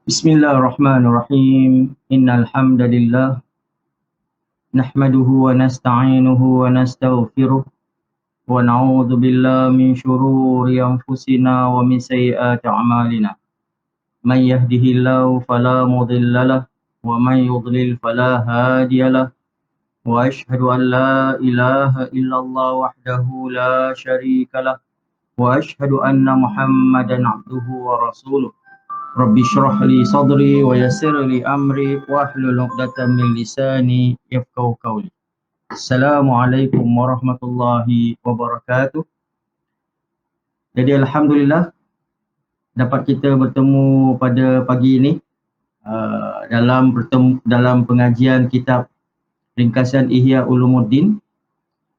Bismillahirrahmanirrahim. Innal hamdalillah nahmaduhu wa nasta'inuhu wa nastaghfiruh wa na'udzu billahi min shururi anfusina wa min sayyiati a'malina. Man yahdihillahu fala mudilla lahu wa man yudlil fala hadiya lahu. Wa ashhadu an la ilaha illallah wahdahu la syarika lahu wa ashhadu anna Muhammadan 'abduhu wa rasuluh. Rabbi syrah li sadri wa yassir li amri wahlul 'uqdatam min lisani yafqahu qawli. Assalamualaikum warahmatullahi wabarakatuh. Jadi alhamdulillah dapat kita bertemu pada pagi ini dalam pengajian kitab ringkasan Ihya Ulumuddin.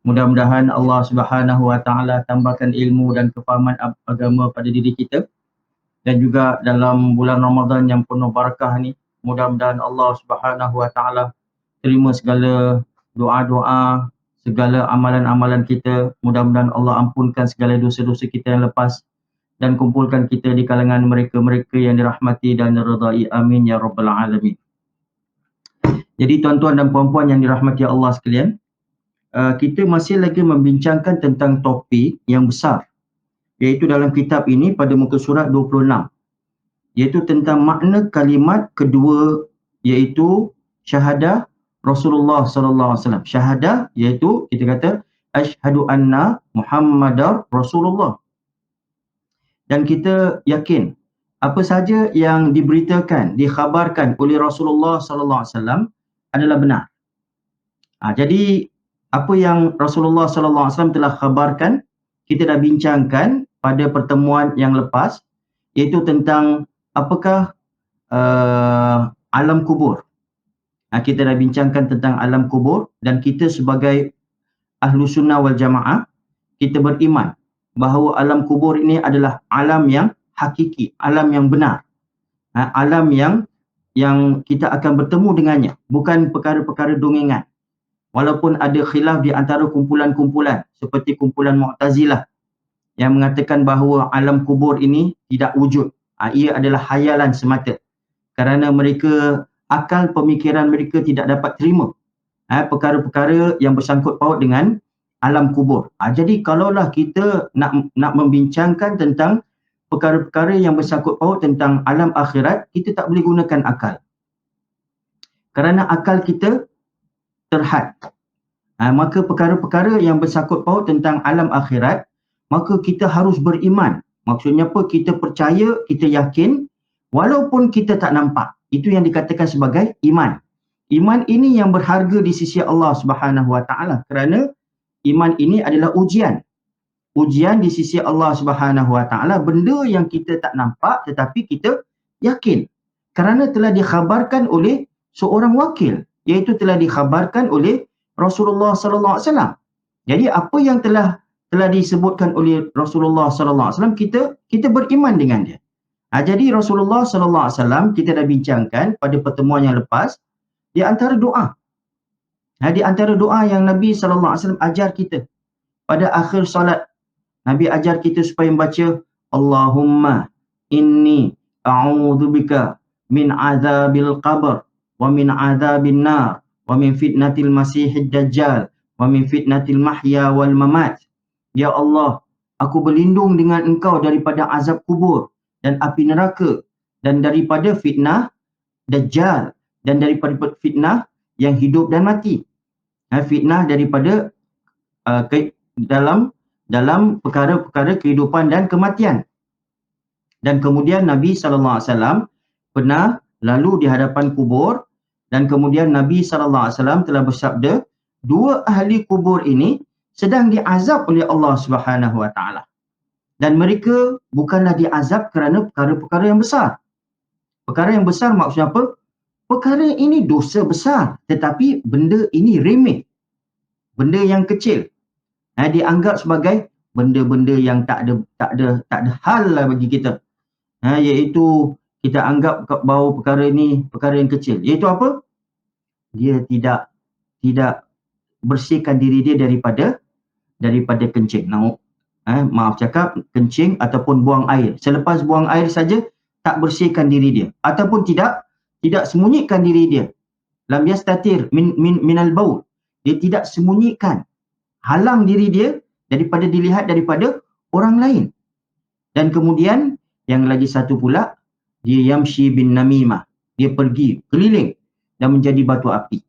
Mudah-mudahan Allah Subhanahu wa taala tambahkan ilmu dan kefahaman agama pada diri kita. Dan juga dalam bulan Ramadan yang penuh barakah ni, mudah-mudahan Allah Subhanahu wa taala terima segala doa-doa, segala amalan-amalan kita. Mudah-mudahan Allah ampunkan segala dosa-dosa kita yang lepas dan kumpulkan kita di kalangan mereka-mereka yang dirahmati dan diridai. Amin ya rabbal alamin. Jadi tuan-tuan dan puan-puan yang dirahmati Allah sekalian, kita masih lagi membincangkan tentang topik yang besar, iaitu dalam kitab ini pada muka surat 26, iaitu tentang makna kalimat kedua, iaitu syahadah Rasulullah sallallahu alaihi wasallam. Syahadah iaitu kita kata asyhadu anna Muhammadar Rasulullah. Dan kita yakin apa saja yang diberitakan, dikhabarkan oleh Rasulullah sallallahu alaihi wasallam adalah benar. Jadi apa yang Rasulullah sallallahu alaihi wasallam telah khabarkan, kita dah bincangkan pada pertemuan yang lepas, iaitu tentang apakah alam kubur. Kita dah bincangkan tentang alam kubur, dan kita sebagai ahlu sunnah wal jamaah, kita beriman bahawa alam kubur ini adalah alam yang hakiki, alam yang benar, alam yang kita akan bertemu dengannya, bukan perkara-perkara dongengan. Walaupun ada khilaf di antara kumpulan-kumpulan seperti kumpulan Mu'tazilah yang mengatakan bahawa alam kubur ini tidak wujud. Ia adalah khayalan semata. Kerana mereka, akal pemikiran mereka tidak dapat terima perkara-perkara yang bersangkut paut dengan alam kubur. Jadi kalaulah kita nak membincangkan tentang perkara-perkara yang bersangkut paut tentang alam akhirat, kita tak boleh gunakan akal. Kerana akal kita terhad. Maka perkara-perkara yang bersangkut paut tentang alam akhirat, maka kita harus beriman. Maksudnya apa? Kita percaya, kita yakin, walaupun kita tak nampak. Itu yang dikatakan sebagai iman. Iman ini yang berharga di sisi Allah Subhanahu wa taala, kerana iman ini adalah ujian. Ujian di sisi Allah Subhanahu wa taala, benda yang kita tak nampak tetapi kita yakin. Kerana telah dikhabarkan oleh seorang wakil, iaitu telah dikhabarkan oleh Rasulullah sallallahu alaihi wasallam. Jadi apa yang telah disebutkan oleh Rasulullah sallallahu alaihi wasallam, kita beriman dengan dia. Jadi Rasulullah sallallahu alaihi wasallam kita dah bincangkan pada pertemuan yang lepas, di antara doa. Di antara doa yang Nabi sallallahu alaihi wasallam ajar kita pada akhir solat, Nabi ajar kita supaya membaca Allahumma inni a'udzubika min azabil qabr wa min azabin nar wa min fitnatil masiihid dajjal wa min fitnatil mahya wal mamat. Ya Allah, aku berlindung dengan Engkau daripada azab kubur dan api neraka, dan daripada fitnah Dajjal, dan daripada fitnah yang hidup dan mati. Fitnah daripada dalam perkara-perkara kehidupan dan kematian. Dan kemudian Nabi sallallahu alaihi wasallam pernah lalu di hadapan kubur, dan kemudian Nabi sallallahu alaihi wasallam telah bersabda, dua ahli kubur ini sedang diazab oleh Allah Subhanahu wa taala. Dan mereka bukanlah diazab kerana perkara-perkara yang besar. Perkara yang besar maksudnya apa? Perkara ini dosa besar, tetapi benda ini remeh. Benda yang kecil. Dianggap sebagai benda-benda yang tak ada hal lah bagi kita. Iaitu kita anggap bahawa perkara ini perkara yang kecil. Iaitu apa? Dia tidak bersihkan diri dia daripada kencing. Maaf cakap, kencing ataupun buang air. Selepas buang air saja tak bersihkan diri dia ataupun tidak sembunyikan diri dia. Lam yastatir minal baul. Dia tidak sembunyikan, halang diri dia daripada dilihat daripada orang lain. Dan kemudian yang lagi satu pula, dia yamshi bin namimah. Dia pergi keliling dan menjadi batu api.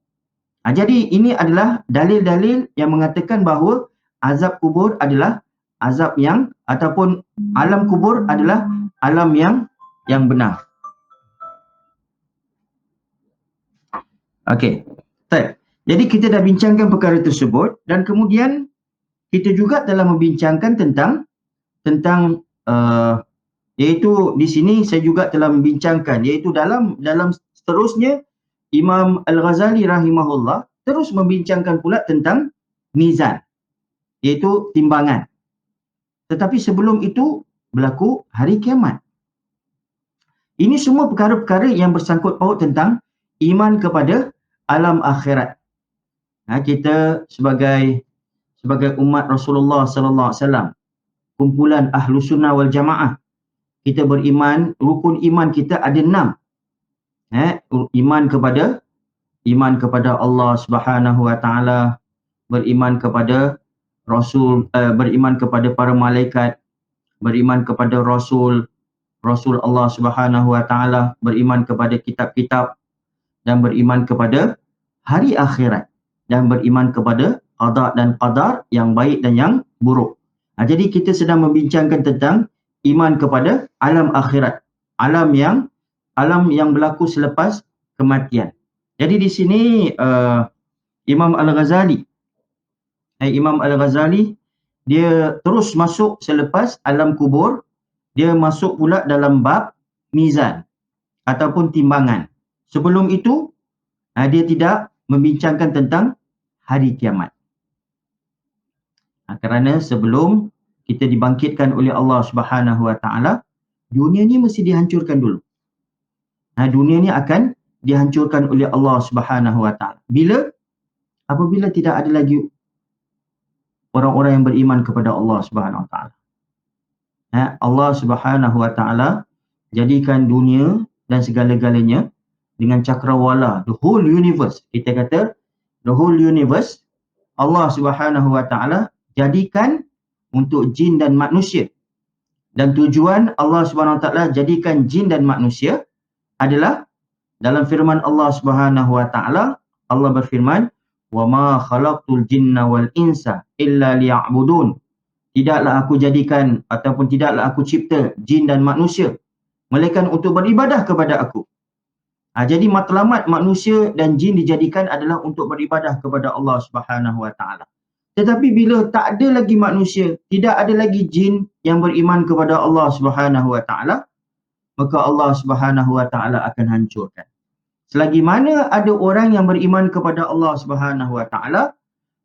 Jadi ini adalah dalil-dalil yang mengatakan bahawa azab kubur adalah azab yang, ataupun alam kubur adalah alam yang benar. Okey. Jadi kita dah bincangkan perkara tersebut dan kemudian kita juga telah membincangkan tentang iaitu di sini saya juga telah membincangkan iaitu dalam seterusnya Imam Al-Ghazali rahimahullah terus membincangkan pula tentang mizan, iaitu timbangan. Tetapi sebelum itu berlaku hari kiamat. Ini semua perkara-perkara yang bersangkut paut tentang iman kepada alam akhirat. Kita sebagai umat Rasulullah sallallahu alaihi wasallam, kumpulan ahlu sunnah wal jamaah, kita beriman, rukun iman kita ada 6. Iman kepada Allah Subhanahu wa taala, beriman kepada Rasul, beriman kepada para malaikat, beriman kepada Rasul Allah Subhanahu wa taala, beriman kepada kitab-kitab, dan beriman kepada hari akhirat, dan beriman kepada qada dan qadar yang baik dan yang buruk. Jadi kita sedang membincangkan tentang iman kepada alam akhirat, alam yang berlaku selepas kematian. Jadi di sini Imam Al-Ghazali dia terus masuk selepas alam kubur, dia masuk pula dalam bab mizan ataupun timbangan. Sebelum itu dia tidak membincangkan tentang hari kiamat. Kerana sebelum kita dibangkitkan oleh Allah Subhanahu wa taala, dunia ni mesti dihancurkan dulu. Dunia ni akan dihancurkan oleh Allah Subhanahu wa taala. Apabila tidak ada lagi orang-orang yang beriman kepada Allah Subhanahu wa taala. Allah Subhanahu wa taala jadikan dunia dan segala-galanya dengan cakrawala, the whole universe. Kita kata the whole universe Allah Subhanahu wa taala jadikan untuk jin dan manusia. Dan tujuan Allah Subhanahu wa taala jadikan jin dan manusia adalah dalam firman Allah Subhanahu wa taala, Allah berfirman, "Wa ma khalaqtul jinna wal insa illa liya'budun." Tidaklah aku jadikan ataupun tidaklah aku cipta jin dan manusia melainkan untuk beribadah kepada aku. Jadi matlamat manusia dan jin dijadikan adalah untuk beribadah kepada Allah Subhanahu wa taala. Tetapi bila tak ada lagi manusia, tidak ada lagi jin yang beriman kepada Allah Subhanahu wa taala, maka Allah Subhanahu wa taala akan hancurkan. Selagi mana ada orang yang beriman kepada Allah Subhanahu wa taala,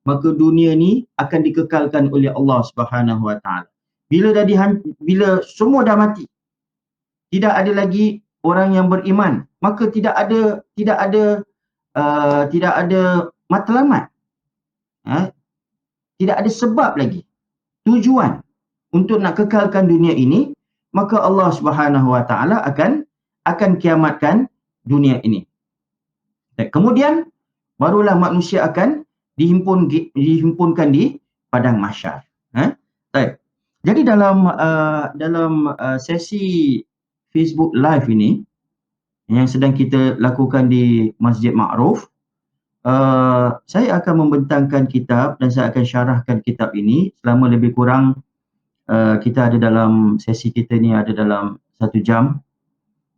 maka dunia ni akan dikekalkan oleh Allah Subhanahu wa taala. Bila semua dah mati, tidak ada lagi orang yang beriman, maka tidak ada matlamat. Tidak ada sebab lagi, tujuan untuk nak kekalkan dunia ini, maka Allah Subhanahu wa taala akan kiamatkan dunia ini. Kemudian barulah manusia akan dihimpunkan di padang mahsyar. Jadi dalam sesi Facebook Live ini yang sedang kita lakukan di Masjid Ma'ruf, saya akan membentangkan kitab dan saya akan syarahkan kitab ini selama lebih kurang kita ada dalam sesi kita ni ada dalam 1 jam.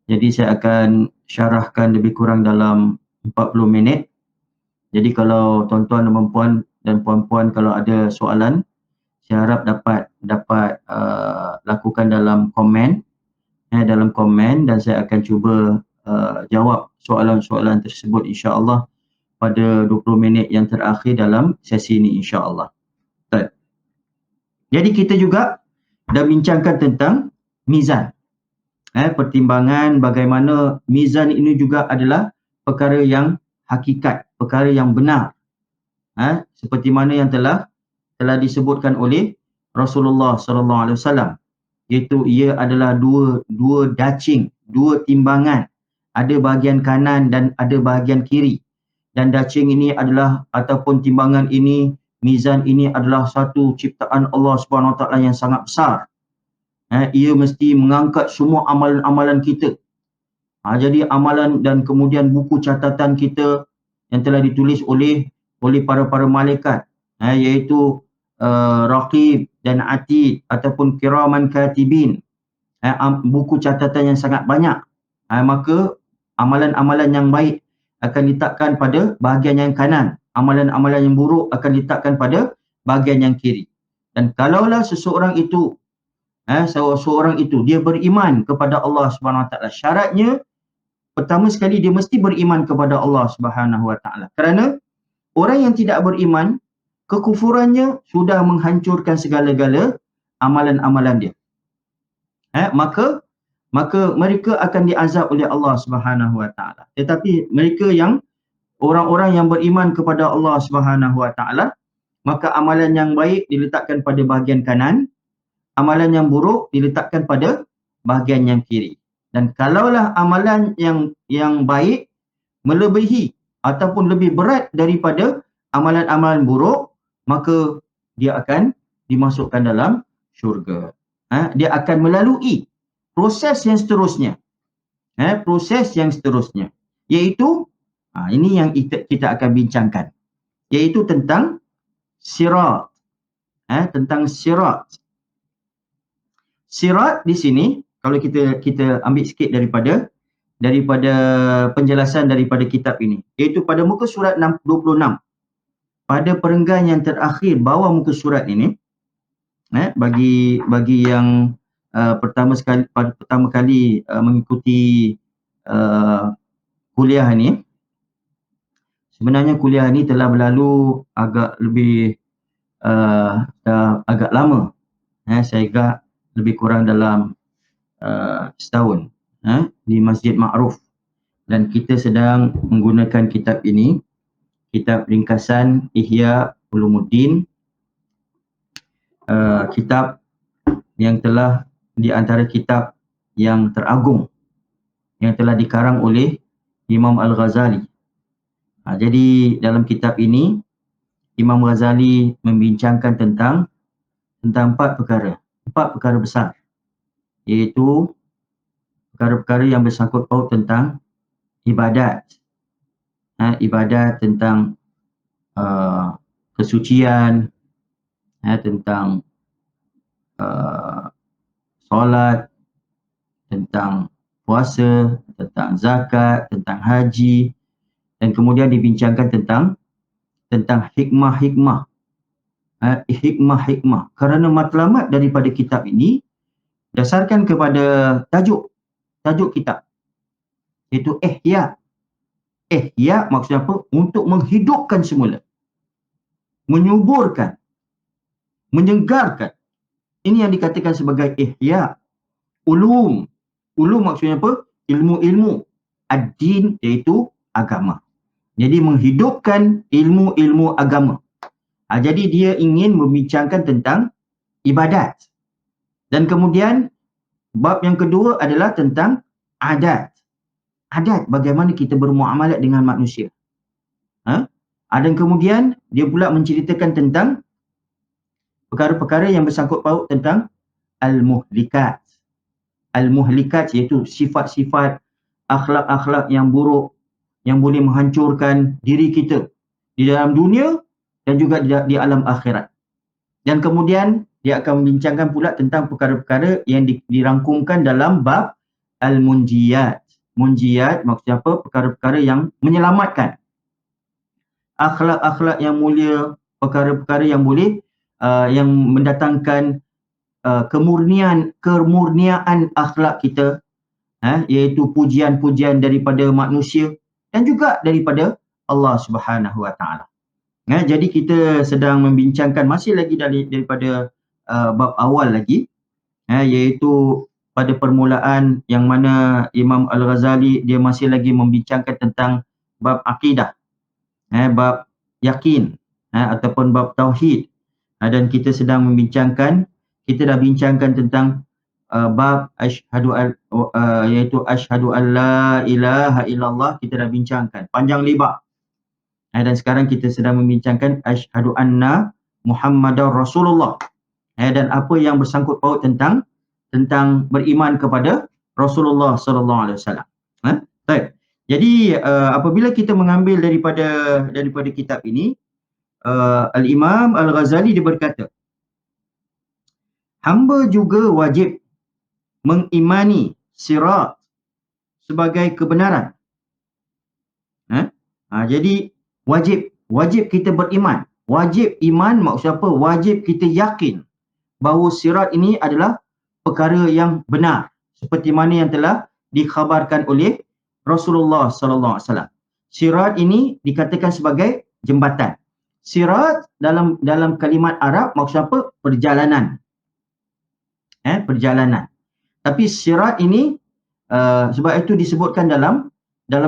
Jadi saya akan syarahkan lebih kurang dalam 40 minit. Jadi kalau tuan-tuan dan puan-puan kalau ada soalan, saya harap dapat lakukan dalam komen dan saya akan cuba jawab soalan-soalan tersebut insya-Allah pada 20 minit yang terakhir dalam sesi ini insya-Allah. Jadi kita juga dah bincangkan tentang mizan. Pertimbangan bagaimana mizan ini juga adalah perkara yang hakikat, perkara yang benar. Seperti mana yang telah disebutkan oleh Rasulullah sallallahu alaihi wasallam, iaitu ia adalah dua dacing dua timbangan. Ada bahagian kanan dan ada bahagian kiri. Dan dacing ini adalah, ataupun timbangan ini, mizan ini adalah satu ciptaan Allah SWT yang sangat besar. Ia mesti mengangkat semua amalan-amalan kita. Jadi amalan dan kemudian buku catatan kita yang telah ditulis oleh para malaikat, iaitu Raqib dan Atid ataupun Kiraman Katibin, buku catatan yang sangat banyak. Maka amalan-amalan yang baik akan diletakkan pada bahagian yang kanan, amalan-amalan yang buruk akan diletakkan pada bahagian yang kiri. Dan kalaulah seseorang itu dia beriman kepada Allah SWT, syaratnya pertama sekali dia mesti beriman kepada Allah SWT. Kerana orang yang tidak beriman, kekufurannya sudah menghancurkan segala-gala amalan-amalan dia. Maka mereka akan diazab oleh Allah SWT. Tetapi mereka yang orang-orang yang beriman kepada Allah SWT, maka amalan yang baik diletakkan pada bahagian kanan, amalan yang buruk diletakkan pada bahagian yang kiri. Dan kalaulah amalan yang baik melebihi ataupun lebih berat daripada amalan-amalan buruk, maka dia akan dimasukkan dalam syurga. Dia akan melalui proses yang seterusnya. Proses yang seterusnya. Iaitu, ini yang kita akan bincangkan. Iaitu tentang sirat. Tentang sirat. Sirat di sini, kalau kita ambil sikit daripada penjelasan daripada kitab ini. Iaitu pada muka surat 26. Pada perenggan yang terakhir bawah muka surat ini, bagi yang pertama kali mengikuti kuliah ini, sebenarnya kuliah ini telah berlalu agak lebih agak lama. Saya agak lebih kurang dalam setahun di Masjid Ma'ruf, dan kita sedang menggunakan kitab ini, kitab ringkasan Ihya Ulumuddin, kitab yang telah di antara kitab yang teragung yang telah dikarang oleh Imam Al-Ghazali. Jadi dalam kitab ini Imam Ghazali membincangkan tentang 4 perkara besar, iaitu perkara-perkara yang bersangkut paut tentang ibadat, ibadat tentang kesucian, tentang solat, tentang puasa, tentang zakat, tentang haji, dan kemudian dibincangkan tentang hikmah-hikmah. Hikmah-hikmah. Kerana matlamat daripada kitab ini dasarkan kepada tajuk kitab, iaitu ihya. Ihya maksudnya apa? Untuk menghidupkan semula, menyuburkan, menyegarkan. Ini yang dikatakan sebagai ihya. Ulum maksudnya apa? Ilmu-ilmu. Ad-din iaitu agama. Jadi menghidupkan ilmu-ilmu agama. Jadi dia ingin membincangkan tentang ibadat. Dan kemudian bab yang kedua adalah tentang adat. Adat, bagaimana kita bermuamalat dengan manusia. Dan kemudian dia pula menceritakan tentang perkara-perkara yang bersangkut paut tentang al-muhlikat. Al-muhlikat iaitu sifat-sifat, akhlak-akhlak yang buruk yang boleh menghancurkan diri kita di dalam dunia dan juga di alam akhirat. Dan kemudian dia akan membincangkan pula tentang perkara-perkara yang dirangkumkan dalam bab al-munjiyat. Munjiyat maksudnya apa? Perkara-perkara yang menyelamatkan. Akhlak-akhlak yang mulia, perkara-perkara yang boleh yang mendatangkan kemurnian akhlak kita, iaitu pujian-pujian daripada manusia dan juga daripada Allah Subhanahu Wa Taala. Jadi kita sedang membincangkan masih lagi daripada bab awal lagi, iaitu pada permulaan yang mana Imam Al-Ghazali dia masih lagi membincangkan tentang bab akidah, bab yakin, ataupun bab tauhid. Dan kita sedang membincangkan, kita dah bincangkan tentang bab iaitu asyhadu an la ilaha illallah kita dah bincangkan panjang lebar. Dan sekarang kita sedang membincangkan asyhadu anna Muhammadar Rasulullah. Dan apa yang bersangkut paut tentang beriman kepada Rasulullah sallallahu alaihi wasallam. Baik. Jadi apabila kita mengambil daripada kitab ini, Al-Imam Al-Ghazali dia berkata, hamba juga wajib mengimani sirat sebagai kebenaran. Jadi wajib kita beriman. Wajib iman maksud apa? Wajib kita yakin bahawa sirat ini adalah perkara yang benar seperti mana yang telah dikhabarkan oleh Rasulullah sallallahu alaihi wasallam. Sirat ini dikatakan sebagai jembatan. Sirat dalam kalimat Arab maksud apa? Perjalanan. Perjalanan. Tapi sirat ini sebab itu disebutkan dalam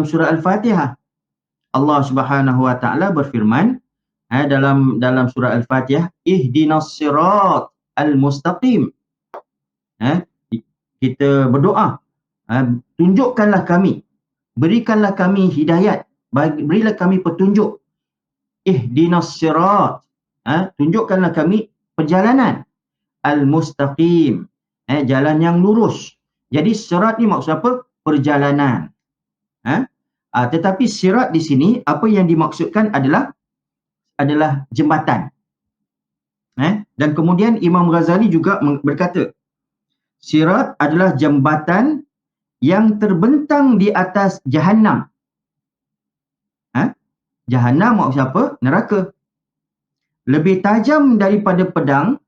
surah Al-Fatihah. Allah Subhanahu wa taala berfirman dalam surah Al-Fatihah, ihdinas sirat al-mustaqim. Kita berdoa, tunjukkanlah kami, berikanlah kami hidayat, berilah kami petunjuk. Ihdinas sirat, tunjukkanlah kami perjalanan al-mustaqim, jalan yang lurus. Jadi sirat ni maksud apa? Perjalanan. Tetapi sirat di sini apa yang dimaksudkan adalah jembatan. Dan kemudian Imam Ghazali juga berkata, sirat adalah jembatan yang terbentang di atas Jahannam. Jahannam maksud apa? Neraka. Lebih tajam daripada pedang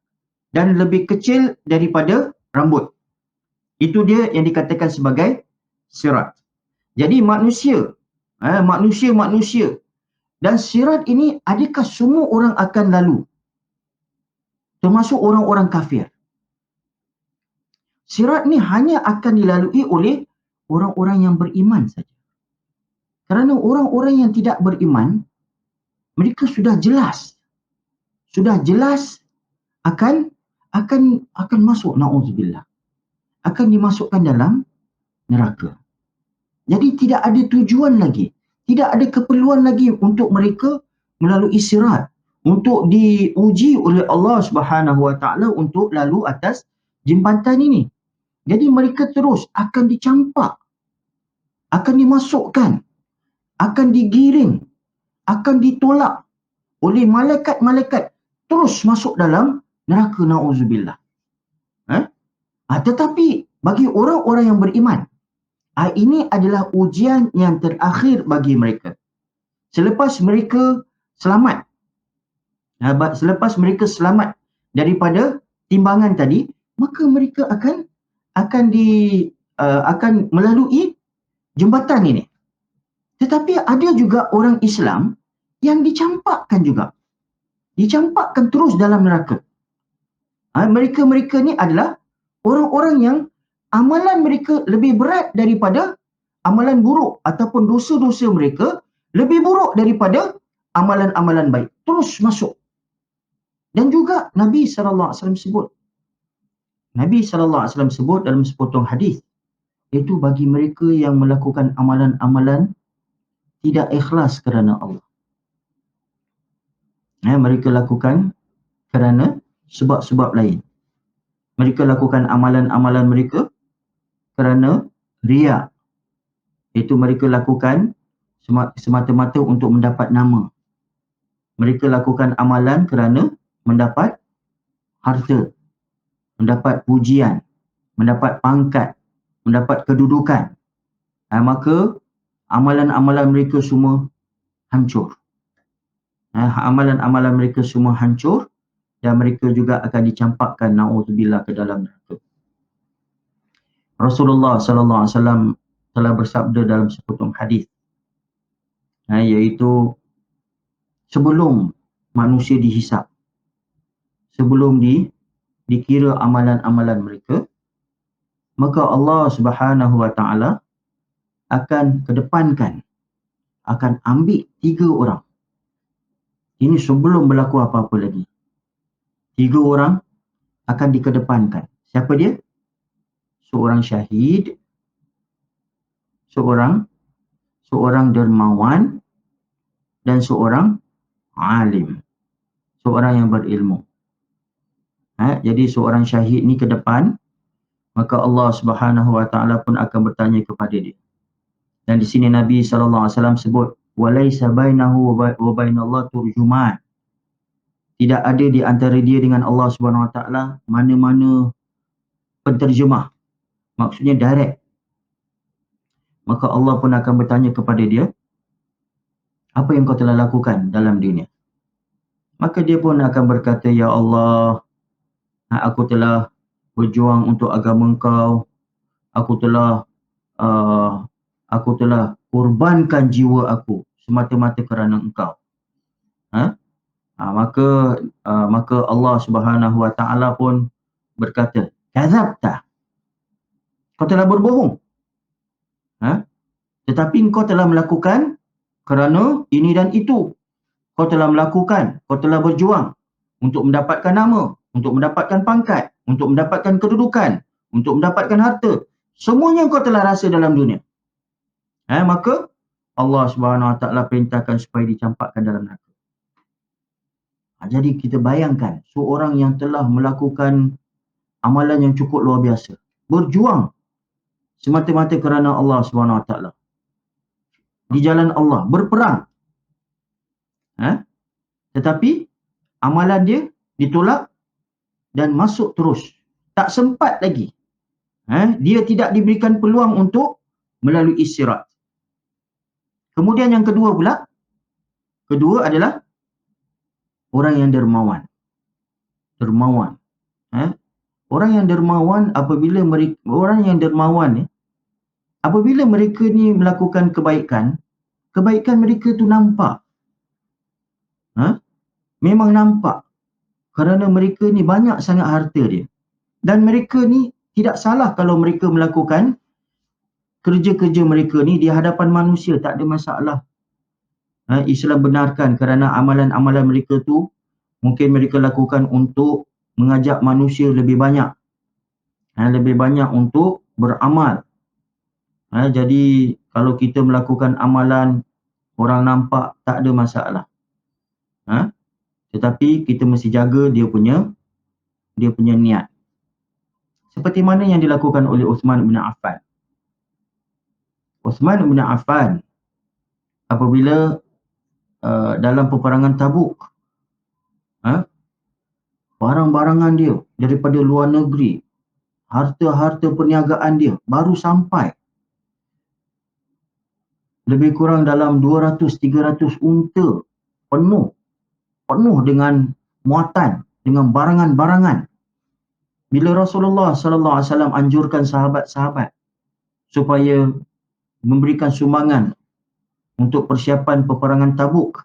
dan lebih kecil daripada rambut. Itu dia yang dikatakan sebagai sirat. Jadi manusia. Dan sirat ini adakah semua orang akan lalu? Termasuk orang-orang kafir. Sirat ni hanya akan dilalui oleh orang-orang yang beriman saja. Kerana orang-orang yang tidak beriman, mereka sudah jelas akan masuk, na'udzubillah. Akan dimasukkan dalam neraka. Jadi tidak ada tujuan lagi. Tidak ada keperluan lagi untuk mereka melalui sirat. Untuk diuji oleh Allah Subhanahu wa taala untuk lalu atas jembatan ini. Jadi mereka terus akan dicampak. Akan dimasukkan. Akan digiring. Akan ditolak oleh malaikat-malaikat. Terus masuk dalam neraka, na'udzubillah. Tetapi bagi orang-orang yang beriman, ini adalah ujian yang terakhir bagi mereka. Selepas mereka selamat, daripada timbangan tadi, maka mereka akan melalui jembatan ini. Tetapi ada juga orang Islam yang dicampakkan juga. Dicampakkan terus dalam neraka. Mereka ni adalah orang-orang yang amalan mereka lebih berat daripada amalan buruk ataupun dosa-dosa mereka lebih buruk daripada amalan-amalan baik. Terus masuk. Dan juga Nabi SAW sebut. Nabi SAW sebut dalam sepotong hadis, iaitu bagi mereka yang melakukan amalan-amalan tidak ikhlas kerana Allah. Mereka lakukan kerana sebab-sebab lain. Mereka lakukan amalan-amalan mereka kerana riya. Itu mereka lakukan semata-mata untuk mendapat nama. Mereka lakukan amalan kerana mendapat harta, mendapat pujian, mendapat pangkat, mendapat kedudukan. Maka amalan-amalan mereka semua hancur. Amalan-amalan mereka semua hancur. Dan mereka juga akan dicampakkan, na'udzubillah, ke dalam neraka. Rasulullah sallallahu alaihi wasallam telah bersabda dalam sepotong hadis, iaitu sebelum manusia dihisap, sebelum dikira amalan-amalan mereka, maka Allah Subhanahu wa taala akan kedepankan, akan ambil 3 orang. Ini sebelum berlaku apa-apa lagi. 3 orang akan dikedepankan. Siapa dia? seorang syahid, seorang dermawan, dan seorang alim, seorang yang berilmu. Jadi seorang syahid ni ke depan, maka Allah Subhanahu Wa Taala pun akan bertanya kepada dia. Dan di sini Nabi SAW sebut, walaisa bainahu wa bainallah turjuman. Tidak ada di antara dia dengan Allah Subhanahu Wa Taala mana-mana penterjemah. Maksudnya direct. Maka Allah pun akan bertanya kepada dia, apa yang kau telah lakukan dalam dunia? Maka dia pun akan berkata, ya Allah, aku telah berjuang untuk agama Engkau. Aku telah korbankan jiwa aku semata-mata kerana Engkau. Maka Allah Subhanahu Wa Taala pun berkata, kadzabta. Kau telah berbohong. Tetapi engkau telah melakukan kerana ini dan itu. Kau telah melakukan, kau telah berjuang untuk mendapatkan nama, untuk mendapatkan pangkat, untuk mendapatkan kedudukan, untuk mendapatkan harta. Semuanya kau telah rasa dalam dunia. Maka Allah Subhanahu Wa Taala perintahkan supaya dicampakkan dalam neraka. Jadi kita bayangkan seorang yang telah melakukan amalan yang cukup luar biasa, berjuang semata-mata kerana Allah Subhanahu Wa Taala, di jalan Allah, berperang. Tetapi amalan dia ditolak dan masuk terus. Tak sempat lagi. Dia tidak diberikan peluang untuk melalui sirat. Kemudian yang kedua pula, adalah orang yang dermawan. Orang yang dermawan apabila mereka ni melakukan kebaikan mereka tu nampak. Memang nampak. Kerana mereka ni banyak sangat harta dia. Dan mereka ni tidak salah kalau mereka melakukan kerja-kerja mereka ni di hadapan manusia, tak ada masalah. Islam benarkan kerana amalan-amalan mereka tu mungkin mereka lakukan untuk mengajak manusia lebih banyak. Lebih banyak untuk beramal. Jadi kalau kita melakukan amalan orang nampak, tak ada masalah. Tetapi kita mesti jaga dia punya niat. Seperti mana yang dilakukan oleh Uthman bin Affan. Uthman bin Affan apabila dalam peperangan Tabuk, barang-barangan dia daripada luar negeri, harta-harta perniagaan dia baru sampai. Lebih kurang dalam 200-300 unta penuh dengan muatan, dengan barangan-barangan. Bila Rasulullah SAW anjurkan sahabat-sahabat supaya memberikan sumbangan untuk persiapan peperangan Tabuk,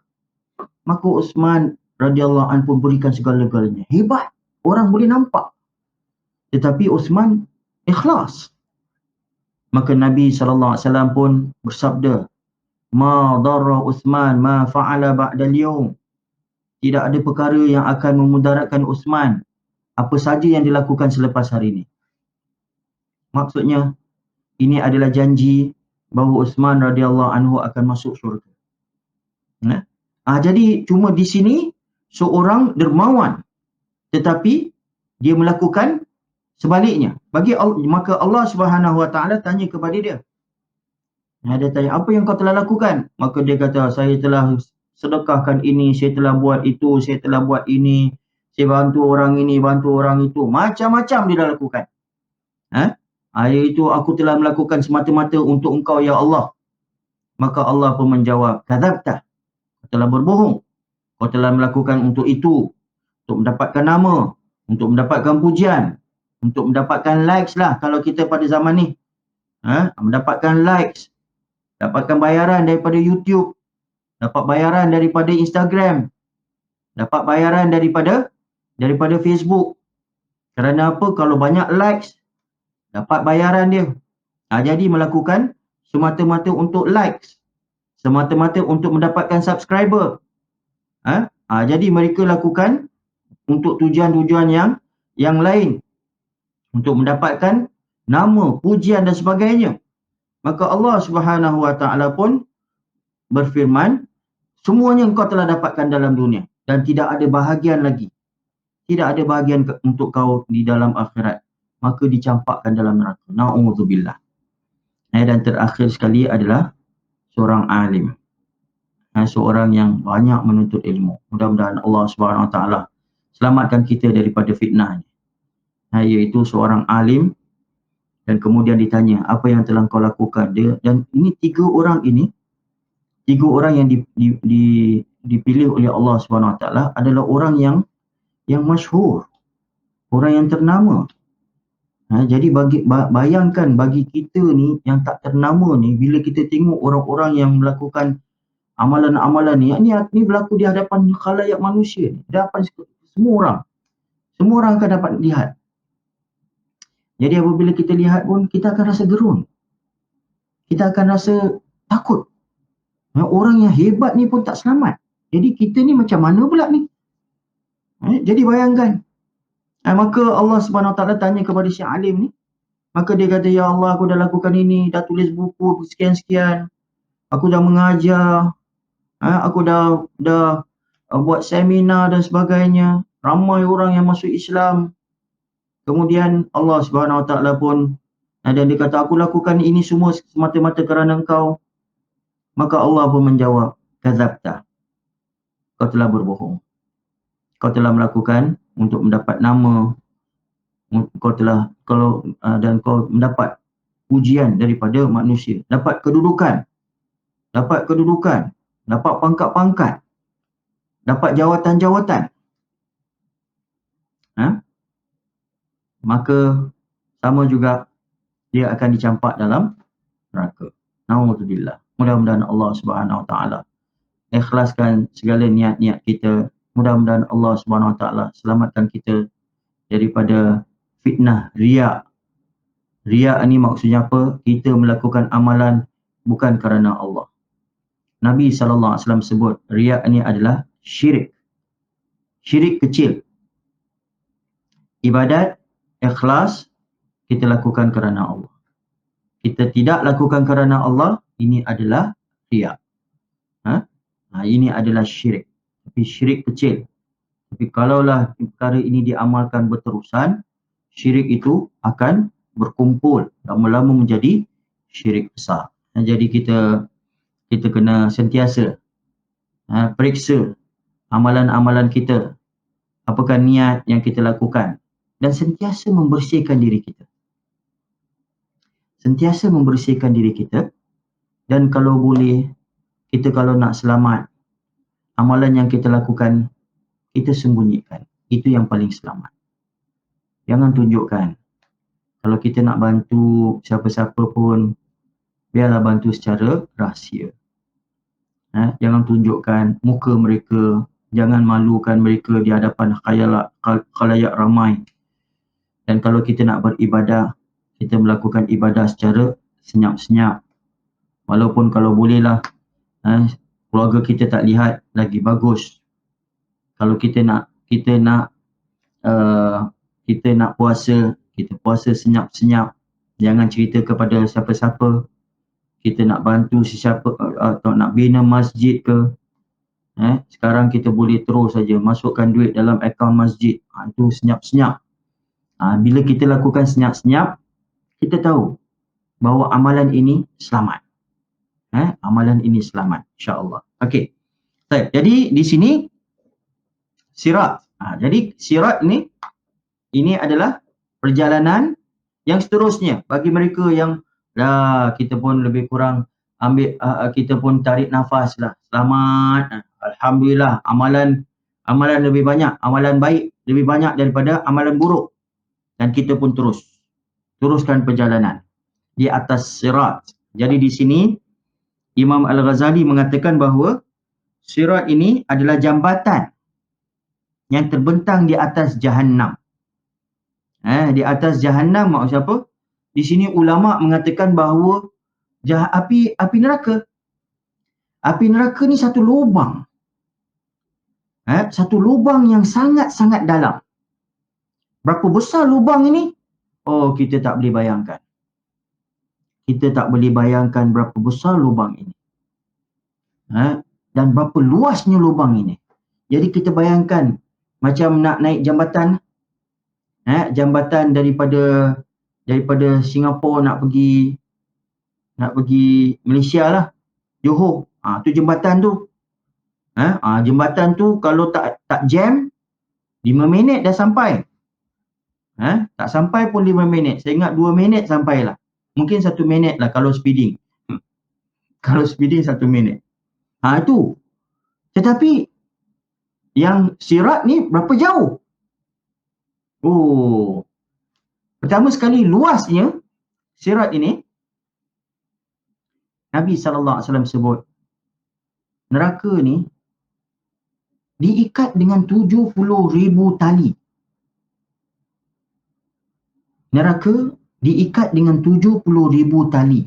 maka Uthman radhiyallahu anhu pun berikan segala-galanya. Hebat, orang boleh nampak. Tetapi Uthman ikhlas. Maka Nabi SAW pun bersabda, ma darra Uthman ma fa'ala ba'dal yawm. Tidak ada perkara yang akan memudaratkan Uthman apa saja yang dilakukan selepas hari ini. Maksudnya, ini adalah janji bahawa Uthman radhiyallahu anhu akan masuk syurga. Jadi cuma di sini seorang dermawan, tetapi dia melakukan sebaliknya. Maka Allah Subhanahu Wa Taala tanya kepada dia. Dia tanya, apa yang kau telah lakukan? Maka dia kata, saya telah sedekahkan ini, saya telah buat itu, saya telah buat ini, saya bantu orang ini, bantu orang itu. Macam-macam dia dah lakukan. Iaitu aku telah melakukan semata-mata untuk engkau ya Allah. Maka Allah pun menjawab, kadzabta. Kau telah berbohong. Kau telah melakukan untuk itu, untuk mendapatkan nama, untuk mendapatkan pujian, untuk mendapatkan likes lah kalau kita pada zaman ni. Mendapatkan likes, dapatkan bayaran daripada YouTube, dapat bayaran daripada Instagram, dapat bayaran daripada Facebook. Kerana apa? Kalau banyak likes, dapat bayaran dia. Jadi melakukan semata-mata untuk likes, semata-mata untuk mendapatkan subscriber. Jadi mereka lakukan untuk tujuan-tujuan yang lain, untuk mendapatkan nama, pujian dan sebagainya. Maka Allah Subhanahu Wa Taala pun berfirman, semuanya engkau telah dapatkan dalam dunia dan tidak ada bahagian lagi. Tidak ada bahagian untuk kau di dalam akhirat. Maka dicampakkan dalam neraka. Na'udzubillah. Dan terakhir sekali adalah seorang alim. Seorang yang banyak menuntut ilmu. Mudah-mudahan Allah Subhanahu Wa Taala selamatkan kita daripada fitnah. Iaitu seorang alim dan kemudian ditanya apa yang telah kau lakukan. Dan ini tiga orang yang dipilih oleh Allah Subhanahu Wa Taala adalah orang yang masyhur, orang yang ternama. Jadi bayangkan bagi kita ni yang tak ternama ni, bila kita tengok orang-orang yang melakukan amalan-amalan ni berlaku di hadapan khalayak manusia, di hadapan semua orang akan dapat lihat. Jadi apabila kita lihat pun, kita akan rasa gerun, kita akan rasa takut. Orang yang hebat ni pun tak selamat, jadi kita ni macam mana pula ni? Jadi bayangkan. Maka Allah Subhanahu Wa Taala tanya kepada si alim ni. Maka dia kata, ya Allah, aku dah lakukan ini, dah tulis buku sekian-sekian, aku dah mengajar, aku dah buat seminar dan sebagainya, ramai orang yang masuk Islam. Kemudian Allah Subhanahu Wa Taala pun, dan dia kata, aku lakukan ini semua semata-mata kerana engkau. Maka Allah pun menjawab, kadzabta, kau telah berbohong. Kau telah melakukan untuk mendapat nama, dan kau mendapat pujian daripada manusia, dapat kedudukan, dapat pangkat-pangkat, dapat jawatan-jawatan. Maka sama juga dia akan dicampak dalam neraka. Na'udzubillah. Mudah-mudahan Allah Subhanahu Wa Taala ikhlaskan segala niat-niat kita. Mudah-mudahan Allah Subhanahu Wa Taala selamatkan kita daripada fitnah riya. Riya ni maksudnya apa? Kita melakukan amalan bukan kerana Allah. Nabi SAW sebut riya ni adalah syirik. Syirik kecil. Ibadat ikhlas kita lakukan kerana Allah. Kita tidak lakukan kerana Allah, ini adalah riya. Ini adalah syirik. Tapi syirik kecil. Tapi kalaulah perkara ini diamalkan berterusan, syirik itu akan berkumpul lama-lama menjadi syirik besar. Jadi kita kena sentiasa periksa amalan-amalan kita, apakah niat yang kita lakukan, dan sentiasa membersihkan diri kita. Sentiasa membersihkan diri kita, dan kalau boleh, kita kalau nak selamat, amalan yang kita lakukan, kita sembunyikan. Itu yang paling selamat. Jangan tunjukkan. Kalau kita nak bantu siapa-siapa pun, biarlah bantu secara rahsia. Jangan tunjukkan muka mereka, jangan malukan mereka di hadapan khalayak ramai. Dan kalau kita nak beribadah, kita melakukan ibadah secara senyap-senyap. Walaupun kalau bolehlah, keluarga kita tak lihat, lagi bagus. Kalau kita nak puasa, kita puasa senyap-senyap. Jangan cerita kepada siapa-siapa. Kita nak bantu sesiapa atau nak bina masjid ke. Sekarang kita boleh terus saja masukkan duit dalam akaun masjid. Itu senyap-senyap. Bila kita lakukan senyap-senyap, kita tahu bahawa amalan ini selamat. Amalan ini selamat, insya-Allah. Okey. Jadi di sini sirat. Jadi sirat ini adalah perjalanan yang seterusnya bagi mereka yang kita pun lebih kurang ambil, kita pun tarik nafas lah. Selamat. Alhamdulillah, amalan lebih banyak, amalan baik lebih banyak daripada amalan buruk. Dan kita pun teruskan perjalanan di atas sirat. Jadi di sini Imam Al-Ghazali mengatakan bahawa sirat ini adalah jambatan yang terbentang di atas Jahannam. Di atas Jahannam maksud apa? Di sini ulama mengatakan bahawa api neraka. Api neraka ni satu lubang. Satu lubang yang sangat-sangat dalam. Berapa besar lubang ini? Oh, kita tak boleh bayangkan. Kita tak boleh bayangkan berapa besar lubang ini. Dan berapa luasnya lubang ini. Jadi kita bayangkan macam nak naik jambatan. Jambatan daripada Singapura nak pergi Malaysia lah. Johor. Tu jambatan tu. Jambatan tu kalau tak jam 5 minit dah sampai. Tak sampai pun 5 minit. Saya ingat 2 minit sampailah. Mungkin 1 minit lah kalau speeding. Kalau speeding 1 minit. Itu. Tetapi yang Sirat ni berapa jauh? Oh. Pertama sekali luasnya Sirat ini, Nabi SAW sebut neraka ni diikat dengan 70,000 tali. Neraka diikat dengan 70,000 tali.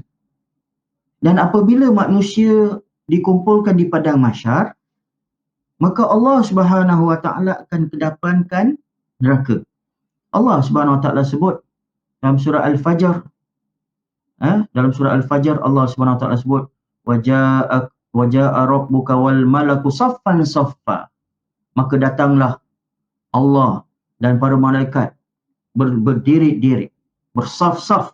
Dan apabila manusia dikumpulkan di padang mahsyar, maka Allah Subhanahu Wa Taala akan kedapankan neraka. Allah Subhanahu Wa Taala sebut dalam surah Al-Fajr. Dalam surah Al-Fajr Allah Subhanahu Wa Taala sebut waja'a rabbuka wal malaku saffan saffa. Maka datanglah Allah dan para malaikat berdiri-diri, bersaf-saf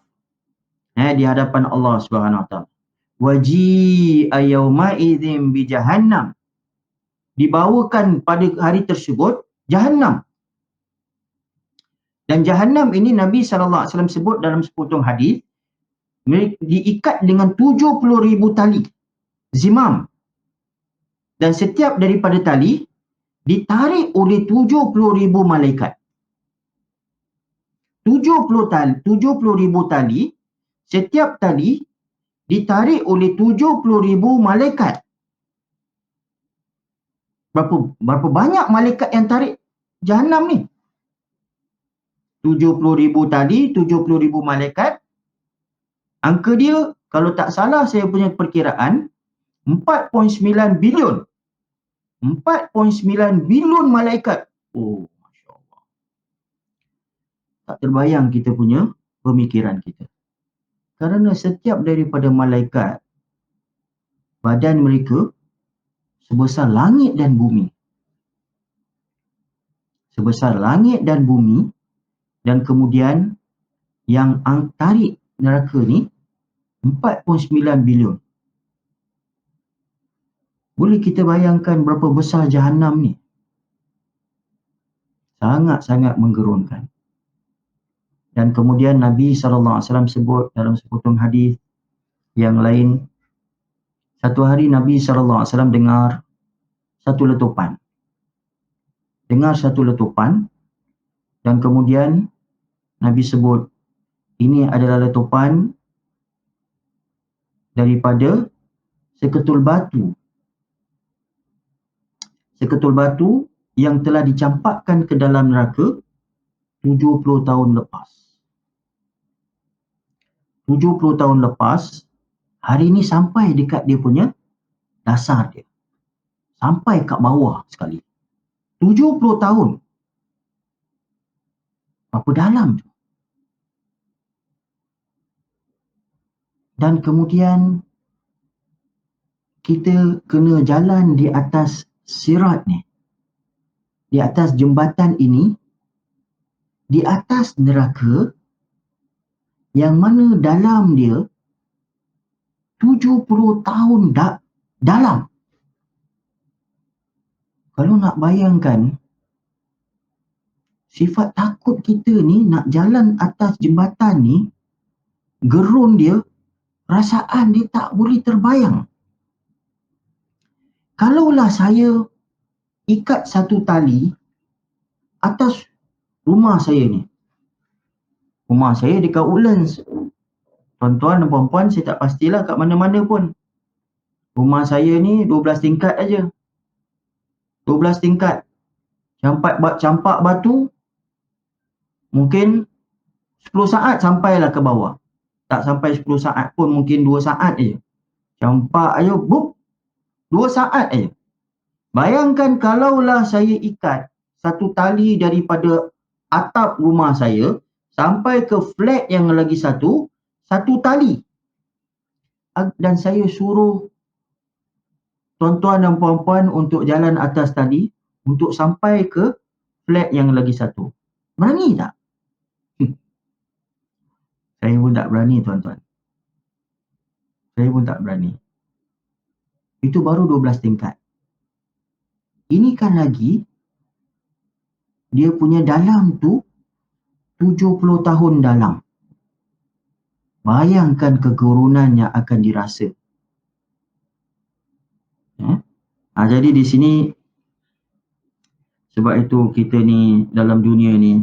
di hadapan Allah Subhanahu Wa Taala. Waji'a yauma idzin bi jahannam. Dibawakan pada hari tersebut Jahannam. Dan Jahannam ini Nabi SAW sebut dalam sepotong hadis diikat dengan 70,000 tali zimam. Dan setiap daripada tali ditarik oleh 70,000 malaikat. 70,000 tali, setiap tali ditarik oleh 70,000 malaikat. Berapa banyak malaikat yang tarik Jahannam ni? 70,000 tali, 70,000 malaikat. Angka dia, kalau tak salah saya punya perkiraan, 4.9 bilion. 4.9 bilion malaikat. Oh, Masya Allah. Tak terbayang kita punya pemikiran kita. Kerana setiap daripada malaikat, badan mereka sebesar langit dan bumi. Sebesar langit dan bumi. Dan kemudian yang tarik neraka ni 4.9 bilion. Boleh kita bayangkan berapa besar Jahannam ni? Sangat-sangat menggerunkan. Dan kemudian Nabi SAW sebut dalam sepotong hadis yang lain, satu hari Nabi SAW dengar satu letupan. Dan kemudian Nabi sebut, ini adalah letupan daripada seketul batu. Seketul batu yang telah dicampakkan ke dalam neraka 70 tahun lepas. 70 tahun lepas, hari ini sampai dekat dia punya dasar dia. Sampai kat bawah sekali. 70 tahun. Berapa dalam tu? Dan kemudian kita kena jalan di atas sirat ni. Di atas jembatan ini. Di atas neraka. Yang mana dalam dia 70 tahun dalam. Kalau nak bayangkan, sifat takut kita ni nak jalan atas jembatan ni, gerun dia, perasaan dia tak boleh terbayang. Kalaulah saya ikat satu tali atas rumah saya ni. Rumah saya dekat Woodlands. Tuan-tuan dan puan-puan, saya tak pastilah kat mana-mana pun. Rumah saya ni 12 tingkat aja. 12 tingkat. Campak batu, mungkin 10 saat sampailah ke bawah. Tak sampai 10 saat pun, mungkin 2 saat aja. Campak aja, bup, 2 saat aja. Bayangkan kalaulah saya ikat satu tali daripada atap rumah saya sampai ke flat yang lagi satu tali. Dan saya suruh tuan-tuan dan puan-puan untuk jalan atas tadi untuk sampai ke flat yang lagi satu. Berani tak? Saya pun tak berani, tuan-tuan. Saya pun tak berani. Itu baru 12 tingkat. Ini kan lagi dia punya dalam tu 70 tahun dalam. Bayangkan kegurunan yang akan dirasa. Jadi di sini, sebab itu kita ni dalam dunia ni,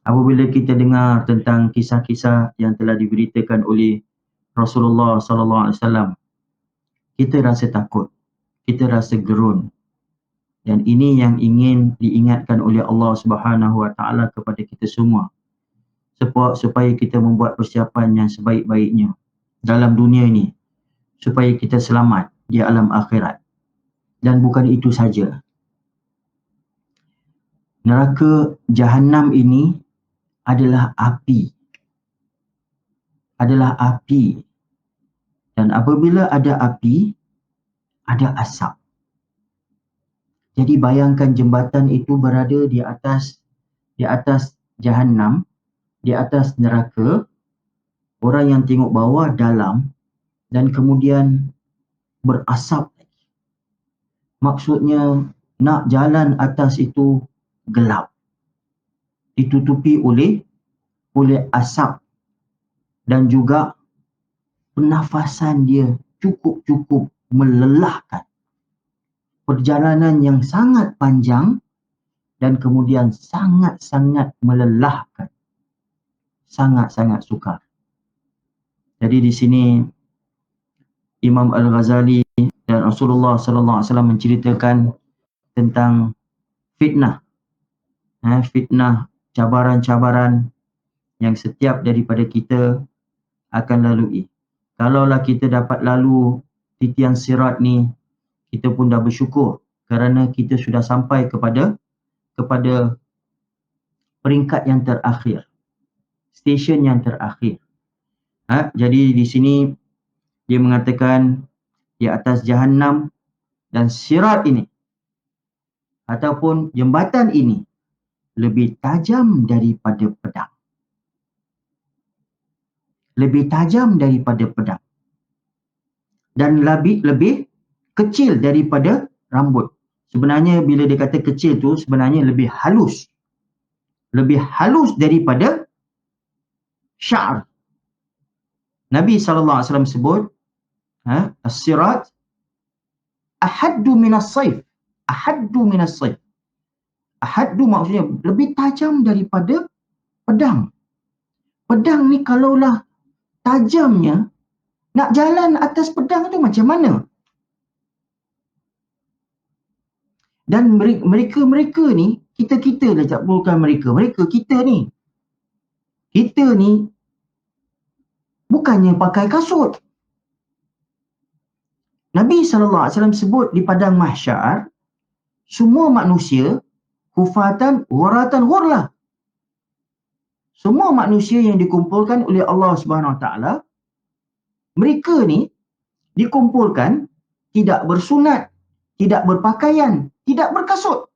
apabila kita dengar tentang kisah-kisah yang telah diberitakan oleh Rasulullah SAW, kita rasa takut, kita rasa gerun. Dan ini yang ingin diingatkan oleh Allah Subhanahu Wa Taala kepada kita semua, supaya kita membuat persiapan yang sebaik-baiknya dalam dunia ini, supaya kita selamat di alam akhirat. Dan bukan itu saja, neraka Jahannam ini adalah api. Dan apabila ada api, ada asap. Jadi bayangkan jembatan itu berada di atas Jahannam, di atas neraka. Orang yang tengok bawah dalam, dan kemudian berasap. Maksudnya nak jalan atas itu gelap, ditutupi oleh asap, dan juga pernafasan dia cukup melelahkan. Perjalanan yang sangat panjang dan kemudian sangat-sangat melelahkan. Sangat-sangat sukar. Jadi di sini Imam Al-Ghazali dan Rasulullah SAW menceritakan tentang fitnah. Fitnah, cabaran-cabaran yang setiap daripada kita akan lalui. Kalaulah kita dapat lalu titian sirat ni, kita pun dah bersyukur kerana kita sudah sampai kepada peringkat yang terakhir, stesen yang terakhir. Jadi di sini dia mengatakan di atas Jahannam dan sirat ini ataupun jembatan ini lebih tajam daripada pedang. Lebih tajam daripada pedang. Dan lebih kecil daripada rambut. Sebenarnya bila dia kata kecil tu, sebenarnya lebih halus. Lebih halus daripada sya'r. Nabi SAW sebut, as-sirat ahaddu minas sayf. Ahaddu minas sayf. Ahaddu maksudnya lebih tajam daripada pedang. Pedang ni kalaulah tajamnya, nak jalan atas pedang tu macam mana? Dan mereka ni, kita lah, tak bukan mereka. Kita ni bukannya pakai kasut. Nabi SAW sebut di padang mahsyar, semua manusia hufatan, ghuratan, ghurlah. Semua manusia yang dikumpulkan oleh Allah Subhanahu Wa Taala, mereka ni dikumpulkan tidak bersunat, tidak berpakaian, tidak berkasut.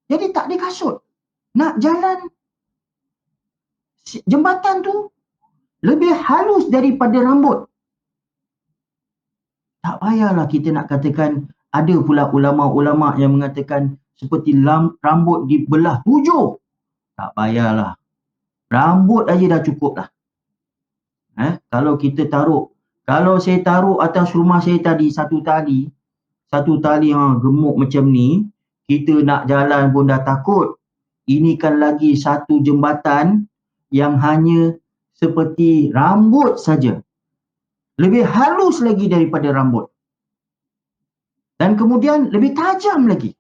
Jadi tak ada kasut. Nak jalan jembatan tu lebih halus daripada rambut. Tak payahlah kita nak katakan, ada pula ulama-ulama yang mengatakan seperti rambut dibelah 7. Tak payahlah. Rambut aja dah cukup dah. Kalau kita taruh, kalau saya taruh atas rumah saya tadi satu tali gemuk macam ni, kita nak jalan pun dah takut. Ini kan lagi satu jembatan yang hanya seperti rambut saja. Lebih halus lagi daripada rambut. Dan kemudian lebih tajam lagi.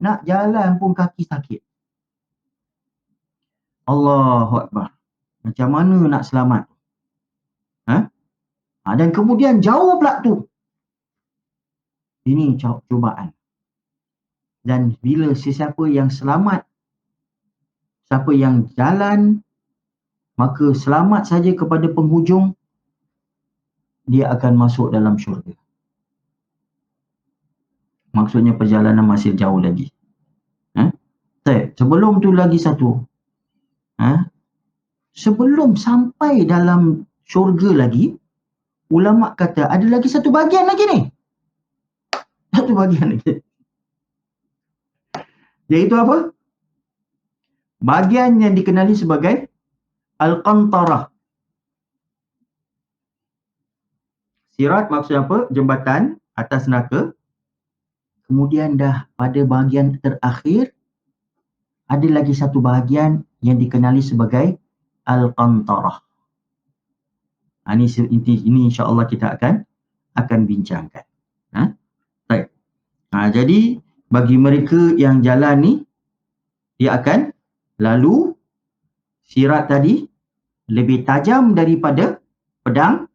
Nak jalan pun kaki sakit. Allahu Akbar. Macam mana nak selamat? Dan kemudian jauh pula tu. Ini cubaan. Dan bila sesiapa yang selamat siapa yang jalan, maka selamat saja kepada penghujung, dia akan masuk dalam syurga. Maksudnya perjalanan masih jauh lagi. Sebelum tu lagi satu. Sebelum sampai dalam syurga lagi, ulama kata ada lagi satu bahagian lagi ni. Satu bahagian lagi. Iaitu apa? Bahagian yang dikenali sebagai Al-Qantarah. Sirat maksudnya apa? Jembatan atas neraka. Kemudian dah pada bahagian terakhir, ada lagi satu bahagian yang dikenali sebagai Al-Qantarah. Ini insya-Allah kita akan bincangkan. Baik. Jadi bagi mereka yang jalan ni, dia akan lalu sirat tadi lebih tajam daripada pedang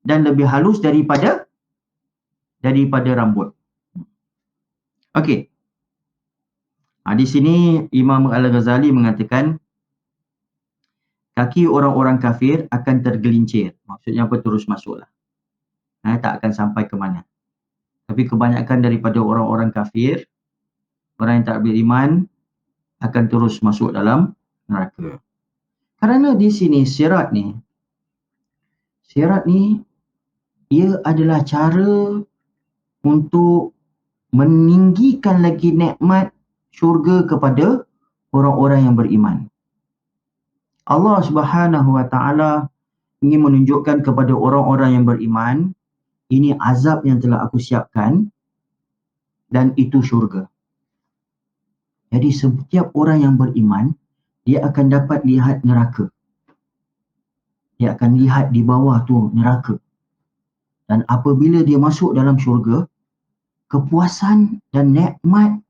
dan lebih halus daripada rambut. Okey. Di sini Imam Al-Ghazali mengatakan kaki orang-orang kafir akan tergelincir. Maksudnya apa? Terus masuklah. Tak akan sampai ke mana. Tapi kebanyakan daripada orang-orang kafir, orang yang tak beriman, akan terus masuk dalam neraka. Kerana di sini sirat ni, ia adalah cara untuk meninggikan lagi nikmat syurga kepada orang-orang yang beriman. Allah Subhanahu Wa Taala ingin menunjukkan kepada orang-orang yang beriman, ini azab yang telah aku siapkan dan itu syurga. Jadi setiap orang yang beriman, dia akan dapat lihat neraka. Dia akan lihat di bawah tu neraka. Dan apabila dia masuk dalam syurga, kepuasan dan nikmat,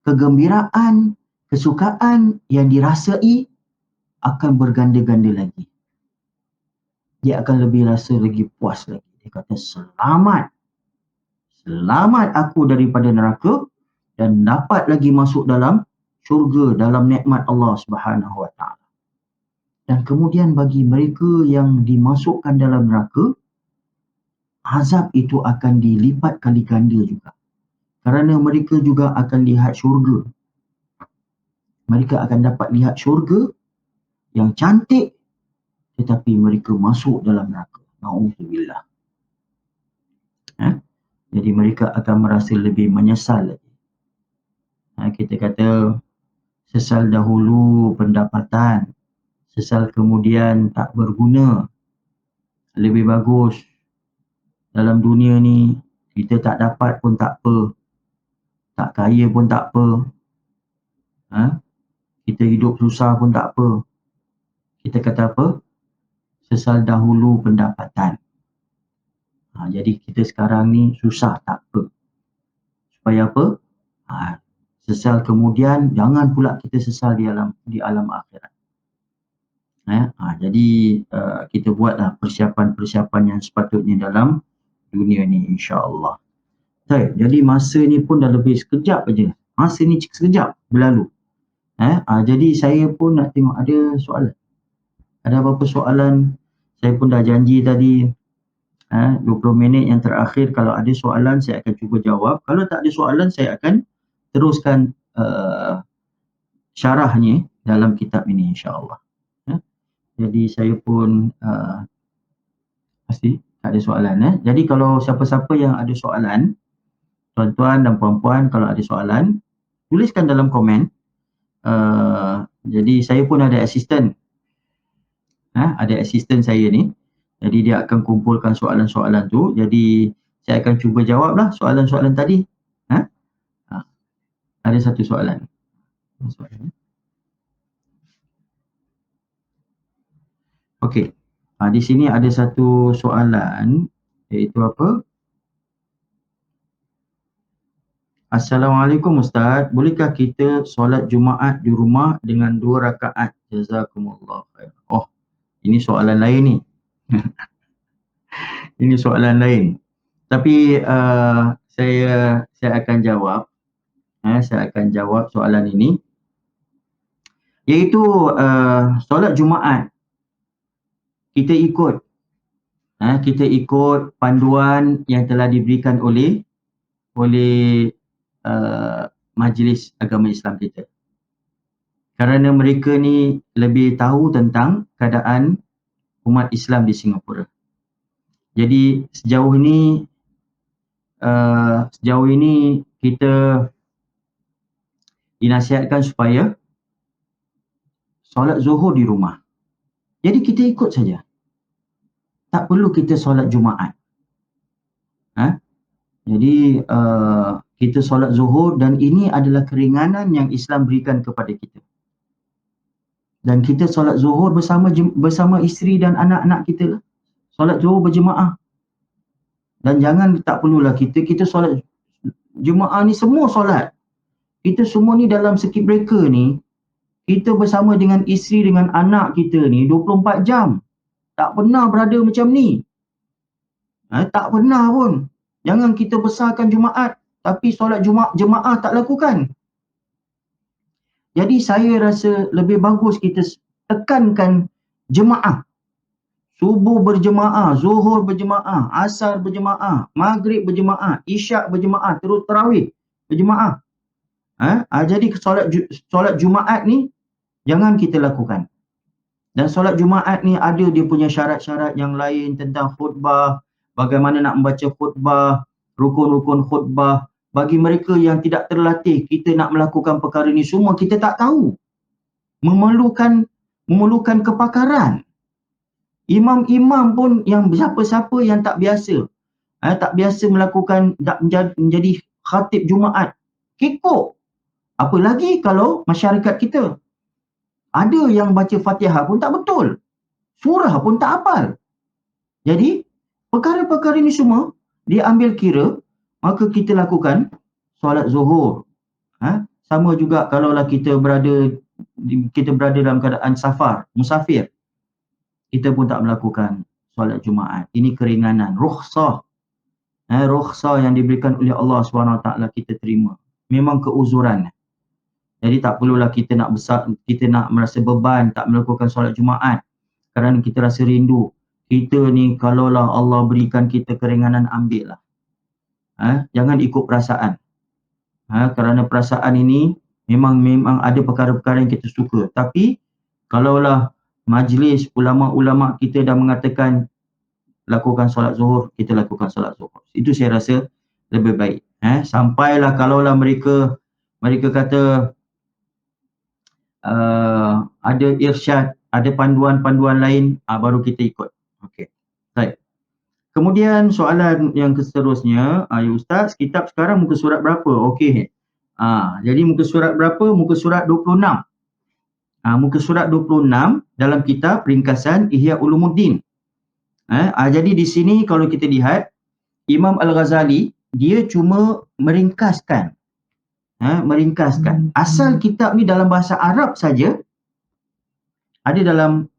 kegembiraan, kesukaan yang dirasai akan berganda-ganda lagi. Dia akan lebih rasa lagi puas lagi. Dia kata, selamat aku daripada neraka dan dapat lagi masuk dalam syurga, dalam nikmat Allah Subhanahu Wa Taala. Dan kemudian bagi mereka yang dimasukkan dalam neraka, azab itu akan dilipat kali ganda juga. Kerana mereka juga akan lihat syurga. Mereka akan dapat lihat syurga yang cantik, tetapi mereka masuk dalam neraka. Na'udzubillah. Jadi mereka akan merasa lebih menyesal lagi. Kita kata, sesal dahulu pendapatan, sesal kemudian tak berguna. Lebih bagus dalam dunia ni, kita tak dapat pun tak apa. Tak kaya pun tak apa. Kita hidup susah pun tak apa. Kita kata apa? Sesal dahulu pendapatan. Jadi kita sekarang ni susah tak apa. Supaya apa? Sesal kemudian, jangan pula kita sesal di alam akhirat. Jadi kita buatlah persiapan-persiapan yang sepatutnya dalam dunia ni, insya-Allah. Jadi masa ni pun dah lebih sekejap aja. Masa ni sekejap berlalu. Jadi saya pun nak tengok ada soalan. Ada apa-apa soalan? Saya pun dah janji tadi 20 minit yang terakhir, kalau ada soalan saya akan cuba jawab. Kalau tak ada soalan, saya akan teruskan syarahnya dalam kitab ini, insya-Allah. Jadi saya pun pasti tak ada soalan. Jadi kalau siapa-siapa yang ada soalan, tuan-tuan dan puan-puan, kalau ada soalan, tuliskan dalam komen. Jadi saya pun ada asisten. Ada asisten saya ni. Jadi dia akan kumpulkan soalan-soalan tu. Jadi saya akan cuba jawablah soalan-soalan tadi. Ada satu soalan. Okey. Di sini ada satu soalan, iaitu apa? Assalamualaikum Ustaz, bolehkah kita solat Jumaat di rumah dengan 2 rakaat? Jazakumullah khair. Ini soalan lain ni. Ini soalan lain. Tapi saya akan jawab. Saya akan jawab soalan ini. iaitu solat Jumaat. Kita ikut panduan yang telah diberikan oleh Majlis Agama Islam kita. Kerana mereka ni lebih tahu tentang keadaan umat Islam di Singapura. Jadi sejauh ini kita dinasihatkan supaya solat Zuhur di rumah. Jadi kita ikut saja. Tak perlu kita solat Jumaat. Jadi kita solat Zuhur, dan ini adalah keringanan yang Islam berikan kepada kita. Dan kita solat Zuhur bersama isteri dan anak-anak kita lah. Solat Zuhur berjemaah. Dan tak perlulah kita solat jemaah ni, semua solat. Kita semua ni dalam circuit breaker ni, kita bersama dengan isteri, dengan anak kita ni 24 jam. Tak pernah berada macam ni. Tak pernah pun. Jangan kita besarkan Jumaat, tapi solat jemaah tak lakukan. Jadi saya rasa lebih bagus kita tekankan jemaah. Subuh berjemaah, Zuhur berjemaah, Asar berjemaah, Maghrib berjemaah, Isyak berjemaah, terus Tarawih berjemaah. Jadi solat Jumaat ni jangan kita lakukan. Dan solat Jumaat ni ada dia punya syarat-syarat yang lain tentang khutbah, bagaimana nak membaca khutbah, rukun-rukun khutbah. Bagi mereka yang tidak terlatih, kita nak melakukan perkara ni semua kita tak tahu. Memerlukan kepakaran. Imam-imam pun yang siapa-siapa yang tak biasa melakukan, tak menjadi khatib Jumaat, kekok. Apalagi kalau masyarakat kita ada yang baca Fatihah pun tak betul, surah pun tak hafal. Jadi perkara-perkara ni semua diambil kira, maka kita lakukan solat Zuhur. Sama juga kalaulah kita berada dalam keadaan musafir, kita pun tak melakukan solat Jumaat. Ini keringanan, rukhsah. Rukhsah yang diberikan oleh Allah SWT kita terima. Memang keuzuran. Jadi tak perlulah kita nak merasa beban tak melakukan solat Jumaat kerana kita rasa rindu. Kita ni kalaulah Allah berikan kita keringanan, ambil lah. Jangan ikut perasaan. Kerana perasaan ini memang ada perkara-perkara yang kita suka. Tapi kalaulah majlis ulama-ulama kita dah mengatakan lakukan solat Zuhur, kita lakukan solat Zuhur. Itu saya rasa lebih baik. Sampailah kalaulah mereka kata ada irsyad, ada panduan-panduan lain, baru kita ikut. Okey. Baik. Kemudian soalan yang seterusnya, ya Ustaz, kitab sekarang muka surat berapa? Okey. Jadi muka surat berapa? Muka surat 26. Muka surat 26 dalam kitab ringkasan Ihya Ulumuddin. Jadi di sini kalau kita lihat, Imam Al-Ghazali dia cuma meringkaskan. Asal kitab ni dalam bahasa Arab saja ada dalam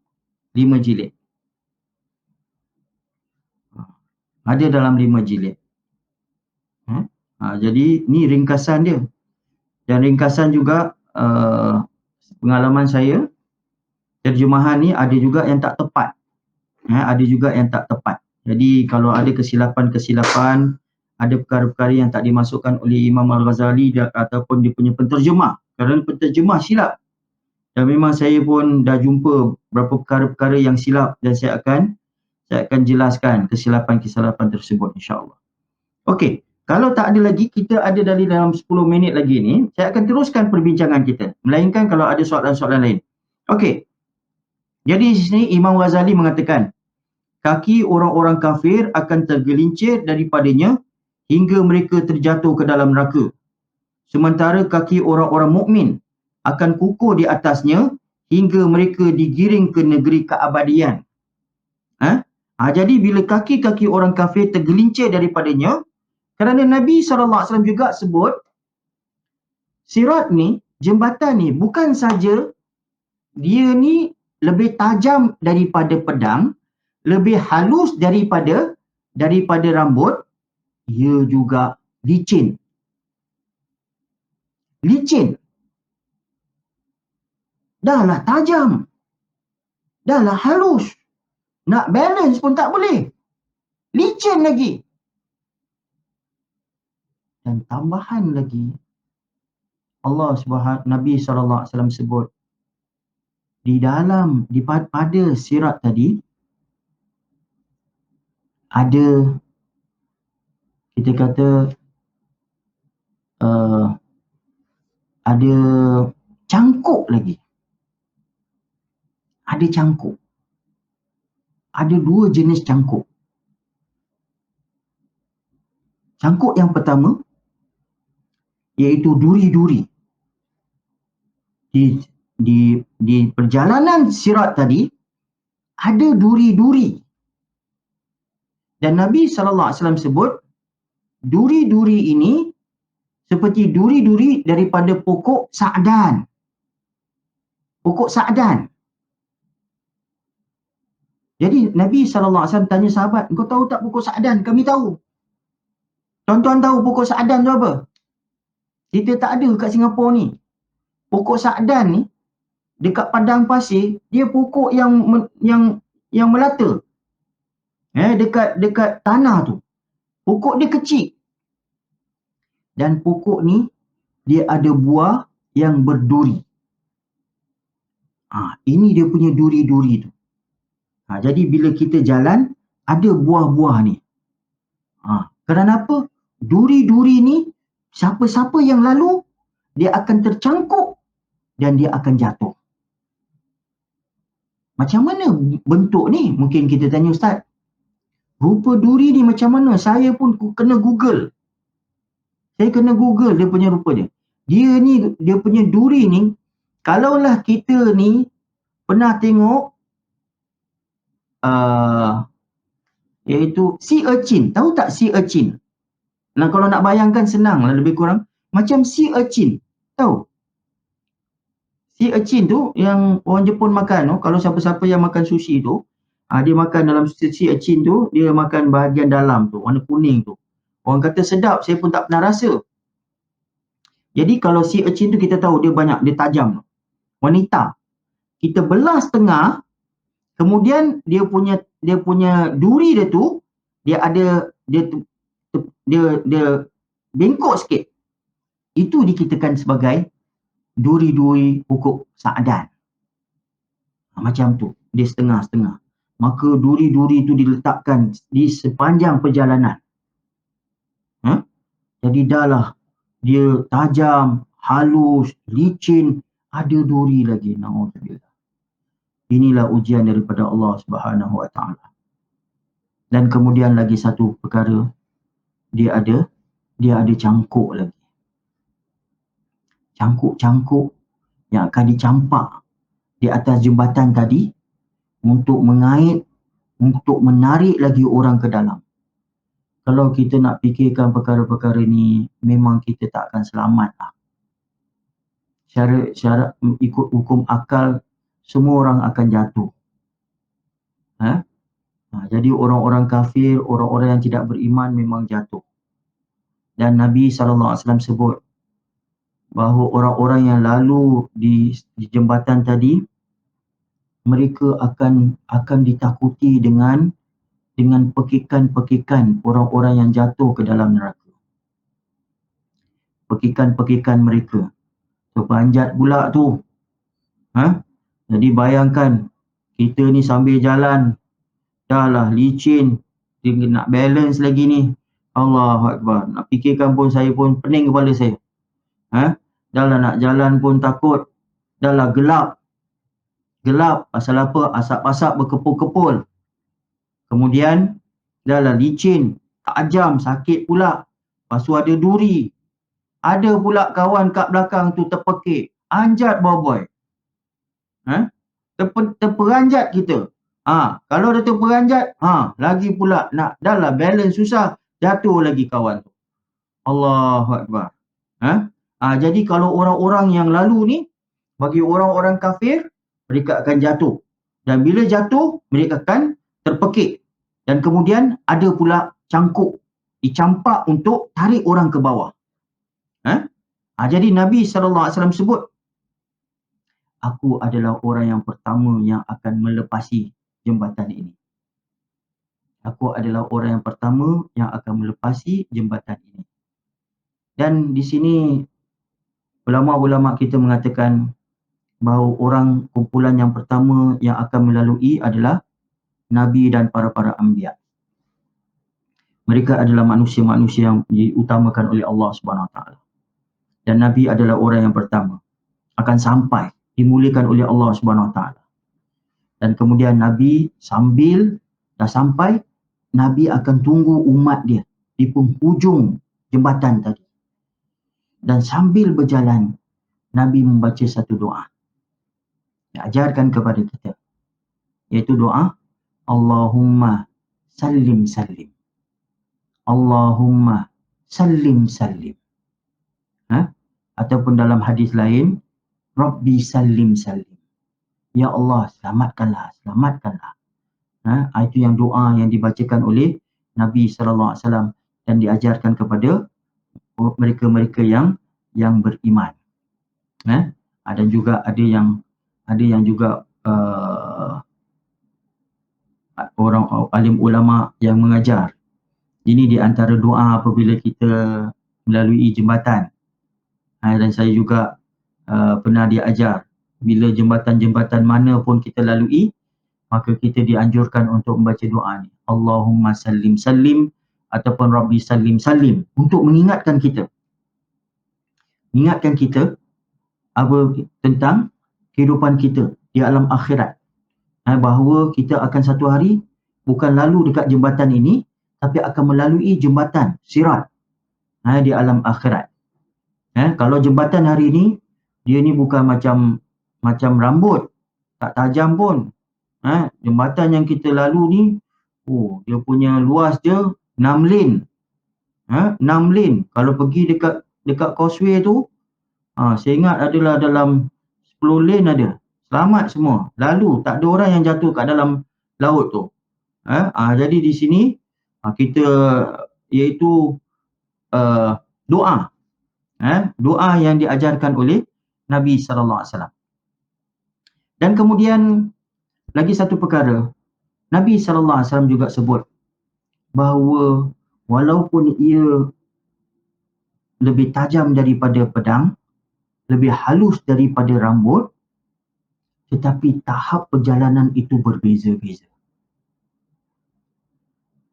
5 jilid. Ada dalam 5 jilid. Jadi ni ringkasan dia. Dan ringkasan juga pengalaman saya, terjemahan ni ada juga yang tak tepat. Jadi kalau ada kesilapan, ada perkara-perkara yang tak dimasukkan oleh Imam Al-Ghazali ataupun dia punya penterjemah. Kerana penterjemah silap. Dan memang saya pun dah jumpa beberapa perkara-perkara yang silap, dan saya akan jelaskan kesilapan-kesilapan tersebut, insya-Allah. Okey, kalau tak ada lagi, kita ada dalam 10 minit lagi ni, saya akan teruskan perbincangan kita. Melainkan kalau ada soalan-soalan lain. Okey. Jadi di sini Imam Ghazali mengatakan, kaki orang-orang kafir akan tergelincir daripadanya hingga mereka terjatuh ke dalam neraka. Sementara kaki orang-orang mukmin akan kukuh di atasnya hingga mereka digiring ke negeri keabadian. Jadi bila kaki-kaki orang kafir tergelincir daripadanya, kerana Nabi SAW juga sebut, sirat ni, jembatan ni, bukan saja dia ni lebih tajam daripada pedang, lebih halus daripada rambut, ia juga licin. dah lah tajam, dah lah halus. Nak balance pun tak boleh. Licin lagi. Dan tambahan lagi, Nabi SAW sebut, pada sirat tadi, ada, kita kata, ada cangkuk lagi. Ada cangkuk. Ada 2 jenis cangkuk. Cangkuk yang pertama, iaitu duri-duri. Di perjalanan sirat tadi, ada duri-duri. Dan Nabi SAW sebut, duri-duri ini seperti duri-duri daripada pokok sa'dan. Pokok sa'dan. Jadi Nabi SAW tanya sahabat, kau tahu tak pokok sa'dan? Kami tahu. Tuan-tuan tahu pokok sa'dan tu apa? Kita tak ada kat Singapura ni. Pokok sa'dan ni, dekat padang pasir, dia pokok yang melata. Dekat tanah tu. Pokok dia kecil. Dan pokok ni, dia ada buah yang berduri. Ini dia punya duri-duri tu. Jadi bila kita jalan, ada buah-buah ni. Kerana apa? Duri-duri ni, siapa-siapa yang lalu, dia akan tercangkuk dan dia akan jatuh. Macam mana bentuk ni? Mungkin kita tanya Ustaz. Rupa duri ni macam mana? Saya pun kena Google. Saya kena Google dia punya rupa dia. Dia punya duri ni, kalaulah kita ni pernah tengok iaitu sea urchin. Tahu tak sea urchin? Nah, kalau nak bayangkan senang lah lebih kurang. Macam sea urchin. Tahu? Sea urchin tu yang orang Jepun makan. Kalau siapa-siapa yang makan sushi tu, dia makan dalam sea urchin tu, dia makan bahagian dalam tu, warna kuning tu. Orang kata sedap, saya pun tak pernah rasa. Jadi kalau sea urchin tu kita tahu dia tajam. Warna hitam. Kita belah setengah, kemudian dia punya duri dia tu, dia bengkok sikit. Itu dikitakan sebagai duri-duri pokok sa'dan. Macam tu, dia setengah-setengah. Maka duri-duri itu diletakkan di sepanjang perjalanan. Jadi dah dia tajam, halus, licin, ada duri lagi. Na'udzubillah. Inilah ujian daripada Allah Subhanahu Wa Taala. Dan kemudian lagi satu perkara, dia ada cangkuk lagi. Cangkuk-cangkuk yang akan dicampak di atas jembatan tadi untuk mengait, untuk menarik lagi orang ke dalam. Kalau kita nak fikirkan perkara-perkara ni, memang kita tak akan selamat lah. Syarat ikut hukum akal, semua orang akan jatuh. Jadi orang-orang kafir, orang-orang yang tidak beriman memang jatuh. Dan Nabi SAW sebut bahawa orang-orang yang lalu di jembatan tadi, mereka akan ditakuti dengan pekikan-pekikan orang-orang yang jatuh ke dalam neraka. Pekikan-pekikan mereka. Terpanjat pula tu. Jadi bayangkan, kita ni sambil jalan, dah lah licin, dia nak balance lagi ni. Allahu Akbar. Nak fikirkan pun saya pun pening kepala saya. Dah lah nak jalan pun takut. Dah lah gelap. Gelap. Pasal apa? Asap-asap berkepul-kepul. Kemudian, dah lah licin. Tajam, sakit pula. Lepas tu ada duri. Ada pula kawan kat belakang tu terpekik. Anjat boy. Terperanjat kita. Kalau dia terperanjat, lagi pula dah lah balance susah. Jatuh lagi kawan tu. Allahu Akbar. Jadi kalau orang-orang yang lalu ni, bagi orang-orang kafir, mereka akan jatuh. Dan bila jatuh, mereka akan terpekik. Dan kemudian ada pula cangkuk. Dicampak untuk tarik orang ke bawah. Jadi Nabi SAW sebut, aku adalah orang yang pertama yang akan melepasi jembatan ini. Aku adalah orang yang pertama yang akan melepasi jembatan ini. Dan di sini ulama-ulama kita mengatakan bahawa orang kumpulan yang pertama yang akan melalui adalah Nabi dan para anbiya. Mereka adalah manusia-manusia yang diutamakan oleh Allah Subhanahu Wa Taala. Dan Nabi adalah orang yang pertama akan sampai, dimuliakan oleh Allah Subhanahu Wa Taala. Dan kemudian Nabi sambil dah sampai, Nabi akan tunggu umat dia di penghujung jembatan tadi. Dan sambil berjalan, Nabi membaca satu doa. Ajarkan kepada kita. Iaitu doa, Allahumma sallim sallim. Allahumma sallim sallim. Ataupun dalam hadis lain, Rabbi sallim sallim. Ya Allah, selamatkanlah, selamatkanlah. Itu yang doa yang dibacakan oleh Nabi SAW dan diajarkan kepada mereka-mereka yang beriman. Dan juga ada yang juga orang alim ulama yang mengajar. Ini di antara doa apabila kita melalui jembatan. Dan saya juga pernah diajar, bila jembatan-jembatan mana pun kita lalui, maka kita dianjurkan untuk membaca doa ni. Allahumma sallim sallim ataupun Rabbi sallim sallim, untuk mengingatkan kita. Ingatkan kita tentang kehidupan kita di alam akhirat. Bahawa kita akan satu hari bukan lalu dekat jembatan ini, tapi akan melalui jembatan sirat di alam akhirat. Kalau jembatan hari ini, dia ni bukan macam rambut, tak tajam pun. Jembatan yang kita lalu ni, dia punya luas dia 6 lane. 6 lane. Kalau pergi dekat causeway tu, saya ingat adalah dalam 10 lane ada. Selamat semua. Lalu tak ada orang yang jatuh kat dalam laut tu. Jadi di sini kita iaitu doa. Doa yang diajarkan oleh Nabi SAW. Dan kemudian lagi satu perkara, Nabi SAW juga sebut bahawa walaupun ia lebih tajam daripada pedang, lebih halus daripada rambut, tetapi tahap perjalanan itu berbeza-beza.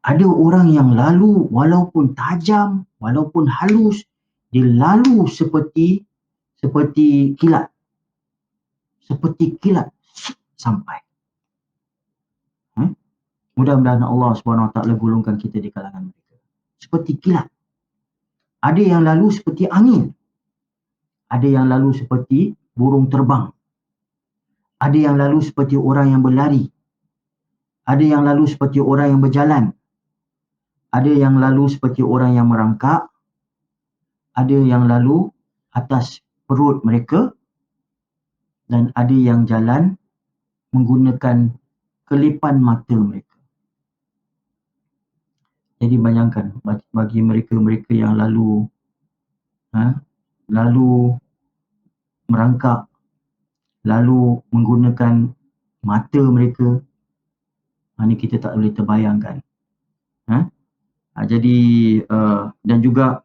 Ada orang yang lalu walaupun tajam, walaupun halus, dia lalu seperti kilat. Seperti kilat sampai. Mudah-mudahan Allah SWT golongkan kita di kalangan mereka. Seperti kilat. Ada yang lalu seperti angin. Ada yang lalu seperti burung terbang. Ada yang lalu seperti orang yang berlari. Ada yang lalu seperti orang yang berjalan. Ada yang lalu seperti orang yang merangkak. Ada yang lalu atas perut mereka. Dan ada yang jalan menggunakan kelipan mata mereka. Jadi bayangkan bagi mereka-mereka yang lalu merangkak, lalu menggunakan mata mereka, ini kita tak boleh terbayangkan. Jadi dan juga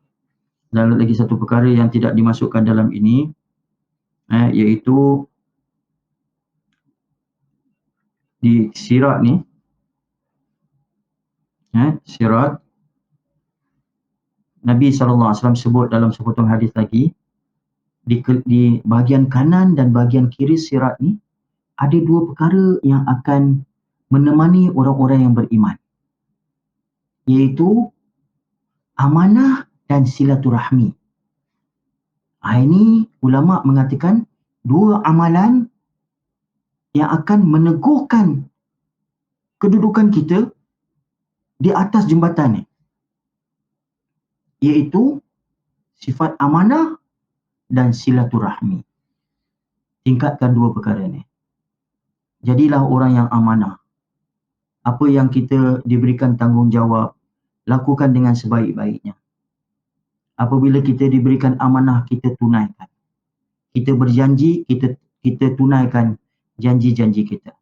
lagi satu perkara yang tidak dimasukkan dalam ini, iaitu di sirat ni, sirat, Nabi SAW sebut dalam sepotong hadis lagi, di bahagian kanan dan bahagian kiri sirat ni, ada dua perkara yang akan menemani orang-orang yang beriman. Iaitu amanah dan silaturahmi. Ini ulama mengatakan dua amalan yang akan meneguhkan kedudukan kita di atas jembatan ni. Iaitu sifat amanah dan silaturahmi. Tingkatkan dua perkara ni. Jadilah orang yang amanah. Apa yang kita diberikan tanggungjawab, lakukan dengan sebaik-baiknya. Apabila kita diberikan amanah, kita tunaikan. Kita berjanji, kita kita tunaikan janji-janji kita.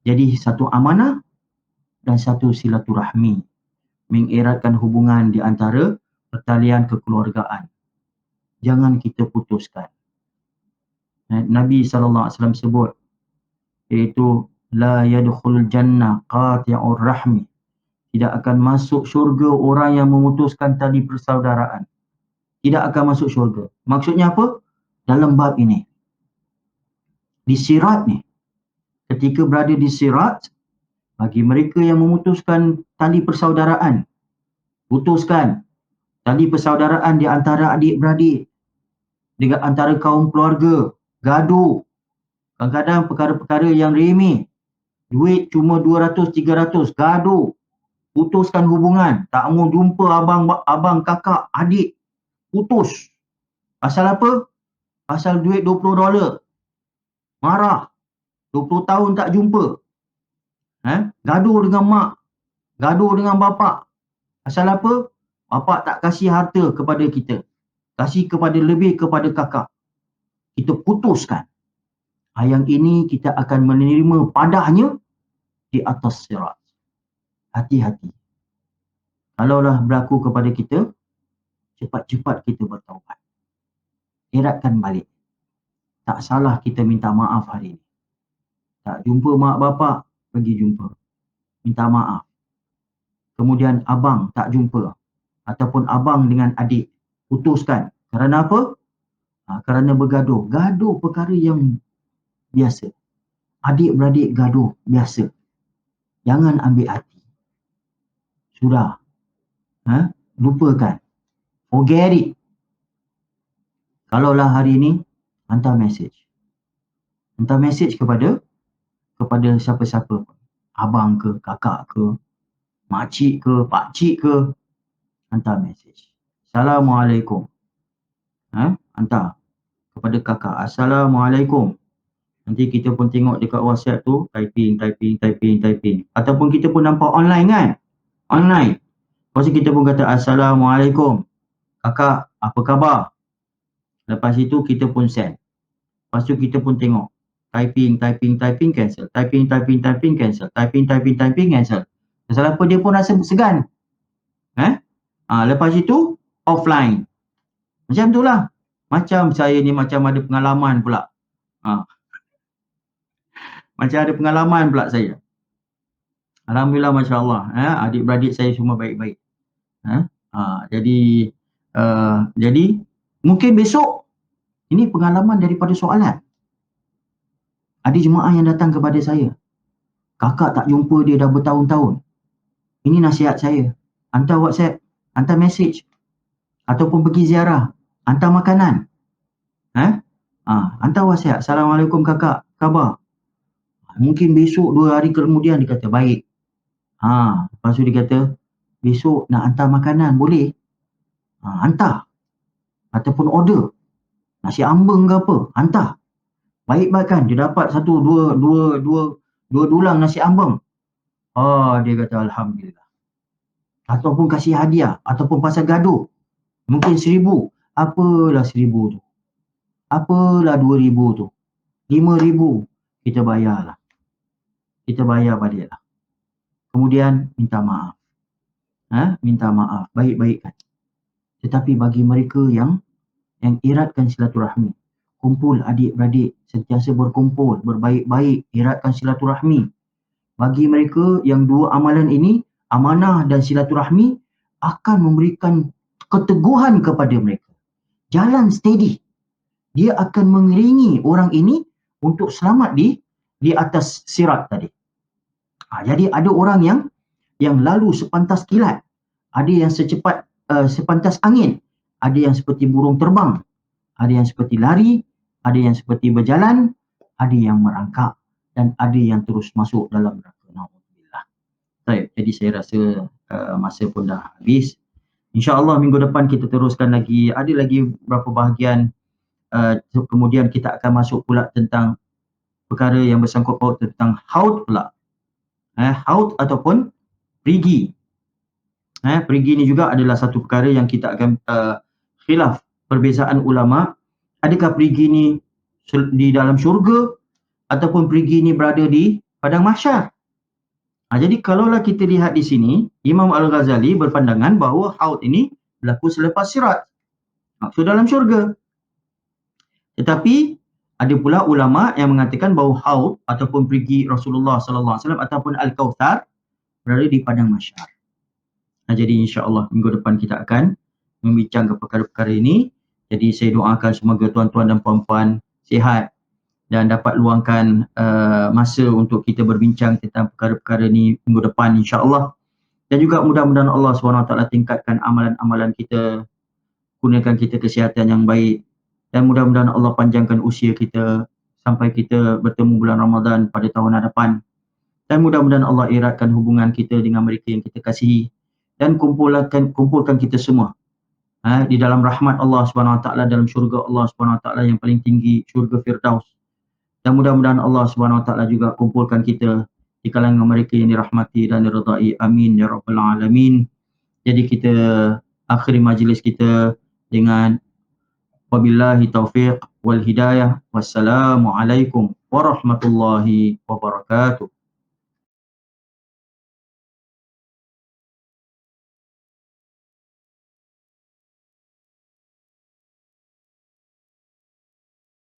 Jadi satu amanah dan satu silaturahmi, mengeratkan hubungan di antara pertalian kekeluargaan. Jangan kita putuskan. Nabi SAW sebut, iaitu la yadkhulul jannah qati'ur rahmi. Tidak akan masuk syurga orang yang memutuskan tali persaudaraan. Tidak akan masuk syurga. Maksudnya apa? Dalam bab ini, di sirat ni, ketika berada di sirat, bagi mereka yang memutuskan tali persaudaraan, putuskan tali persaudaraan di antara adik-beradik, dengan antara kaum keluarga, gaduh, kadang-kadang perkara-perkara yang remeh, duit cuma 200-300, gaduh, putuskan hubungan, tak mau jumpa abang, kakak, adik, putus. Pasal apa? Pasal duit $20. Marah, 20 tahun tak jumpa. Gaduh dengan mak, gaduh dengan bapak. Pasal apa? Bapak tak kasih harta kepada kita, kasih lebih kepada kakak. Kita putuskan. Yang ini kita akan menerima padahnya di atas sirat. Hati-hati. Kalaulah berlaku kepada kita, cepat-cepat kita bertaubat. Eratkan balik. Tak salah kita minta maaf hari ini. Tak jumpa mak bapak, pergi jumpa. Minta maaf. Kemudian abang tak jumpa. Ataupun abang dengan adik. Putuskan. Kerana apa? Kerana bergaduh. Gaduh perkara yang biasa. Adik-beradik gaduh biasa. Jangan ambil hati. Sudah. Lupakan. Forget it. Kalaulah hari ini, hantar message. Hantar message kepada siapa-siapa pun. Abang ke, kakak ke, makcik ke, pakcik ke. Hantar message. Assalamualaikum. Hantar kepada kakak. Assalamualaikum. Nanti kita pun tengok dekat WhatsApp tu, typing. Ataupun kita pun nampak online kan? Online. Lepas tu kita pun kata, Assalamualaikum. Kakak, apa khabar? Lepas itu kita pun send. Lepas tu kita pun tengok. Typing, cancel. Typing, cancel. Typing, cancel. Pasal apa dia pun rasa segan. Lepas itu, offline. Macam tu lah. Macam saya ni macam ada pengalaman pula. Macam ada pengalaman pula saya. Alhamdulillah, Masya Allah. Adik-beradik saya semua baik-baik. Jadi, mungkin besok, ini pengalaman daripada soalan. Ada jemaah yang datang kepada saya. Kakak tak jumpa dia dah bertahun-tahun. Ini nasihat saya. Hantar WhatsApp, hantar message. Ataupun pergi ziarah. Hantar makanan. Hantar WhatsApp. Assalamualaikum kakak, khabar? Mungkin besok 2 hari kemudian dia kata baik. Lepas tu dia kata, besok nak hantar makanan, boleh? Hantar. Ataupun order. Nasi ambeng ke apa, hantar. Baik-baik kan, dia dapat dua dulang nasi ambeng. Dia kata Alhamdulillah. Ataupun kasih hadiah, ataupun pasal gaduh. Mungkin 1,000. Apalah 1,000 tu? Apalah 2,000 tu? 5,000 kita bayarlah. Kita bayar balik lah. Kemudian minta maaf. Minta maaf, baik-baik kan. Tetapi bagi mereka yang eratkan silaturahmi, kumpul adik-beradik, sentiasa berkumpul, berbaik-baik, eratkan silaturahmi. Bagi mereka yang dua amalan ini, amanah dan silaturahmi, akan memberikan keteguhan kepada mereka. Jalan steady. Dia akan mengiringi orang ini untuk selamat di atas sirat tadi. Jadi ada orang yang lalu sepantas kilat, ada yang secepat sepantas angin, ada yang seperti burung terbang, ada yang seperti lari, ada yang seperti berjalan, ada yang merangkak, dan ada yang terus masuk dalam neraka. Alhamdulillah. Baik, jadi saya rasa masa pun dah habis. InsyaAllah minggu depan kita teruskan lagi. Ada lagi beberapa bahagian. Kemudian kita akan masuk pula tentang perkara yang bersangkut paut tentang haud pula. Haud ataupun perigi. Perigi ni juga adalah satu perkara yang kita akan khilaf perbezaan ulama. Adakah perigi ni di dalam syurga ataupun perigi ni berada di padang mahsyar. Jadi kalaulah kita lihat di sini, Imam Al-Ghazali berpandangan bahawa haud ini berlaku selepas sirat. So dalam syurga. Tetapi ada pula ulama yang mengatakan bahawa haud ataupun perigi Rasulullah sallallahu alaihi wasallam ataupun Al-Kautsar berada di padang mahsyar. Jadi insya-Allah minggu depan kita akan membincangkan perkara-perkara ini. Jadi saya doakan semoga tuan-tuan dan puan-puan sihat dan dapat luangkan masa untuk kita berbincang tentang perkara-perkara ini minggu depan insya-Allah. Dan juga mudah-mudahan Allah SWT tingkatkan amalan-amalan kita, gunakan kita kesihatan yang baik, dan mudah-mudahan Allah panjangkan usia kita sampai kita bertemu bulan Ramadan pada tahun hadapan. Dan mudah-mudahan Allah eratkan hubungan kita dengan mereka yang kita kasihi dan kumpulkan kita semua di dalam rahmat Allah SWT, dalam syurga Allah SWT yang paling tinggi, syurga Firdaus. Dan mudah-mudahan Allah SWT juga kumpulkan kita di kalangan mereka yang dirahmati dan diridai. Amin ya rabbal alamin. Jadi kita akhiri majlis kita dengan wabillahi taufiq wal hidayah. Wassalamualaikum warahmatullahi wabarakatuh.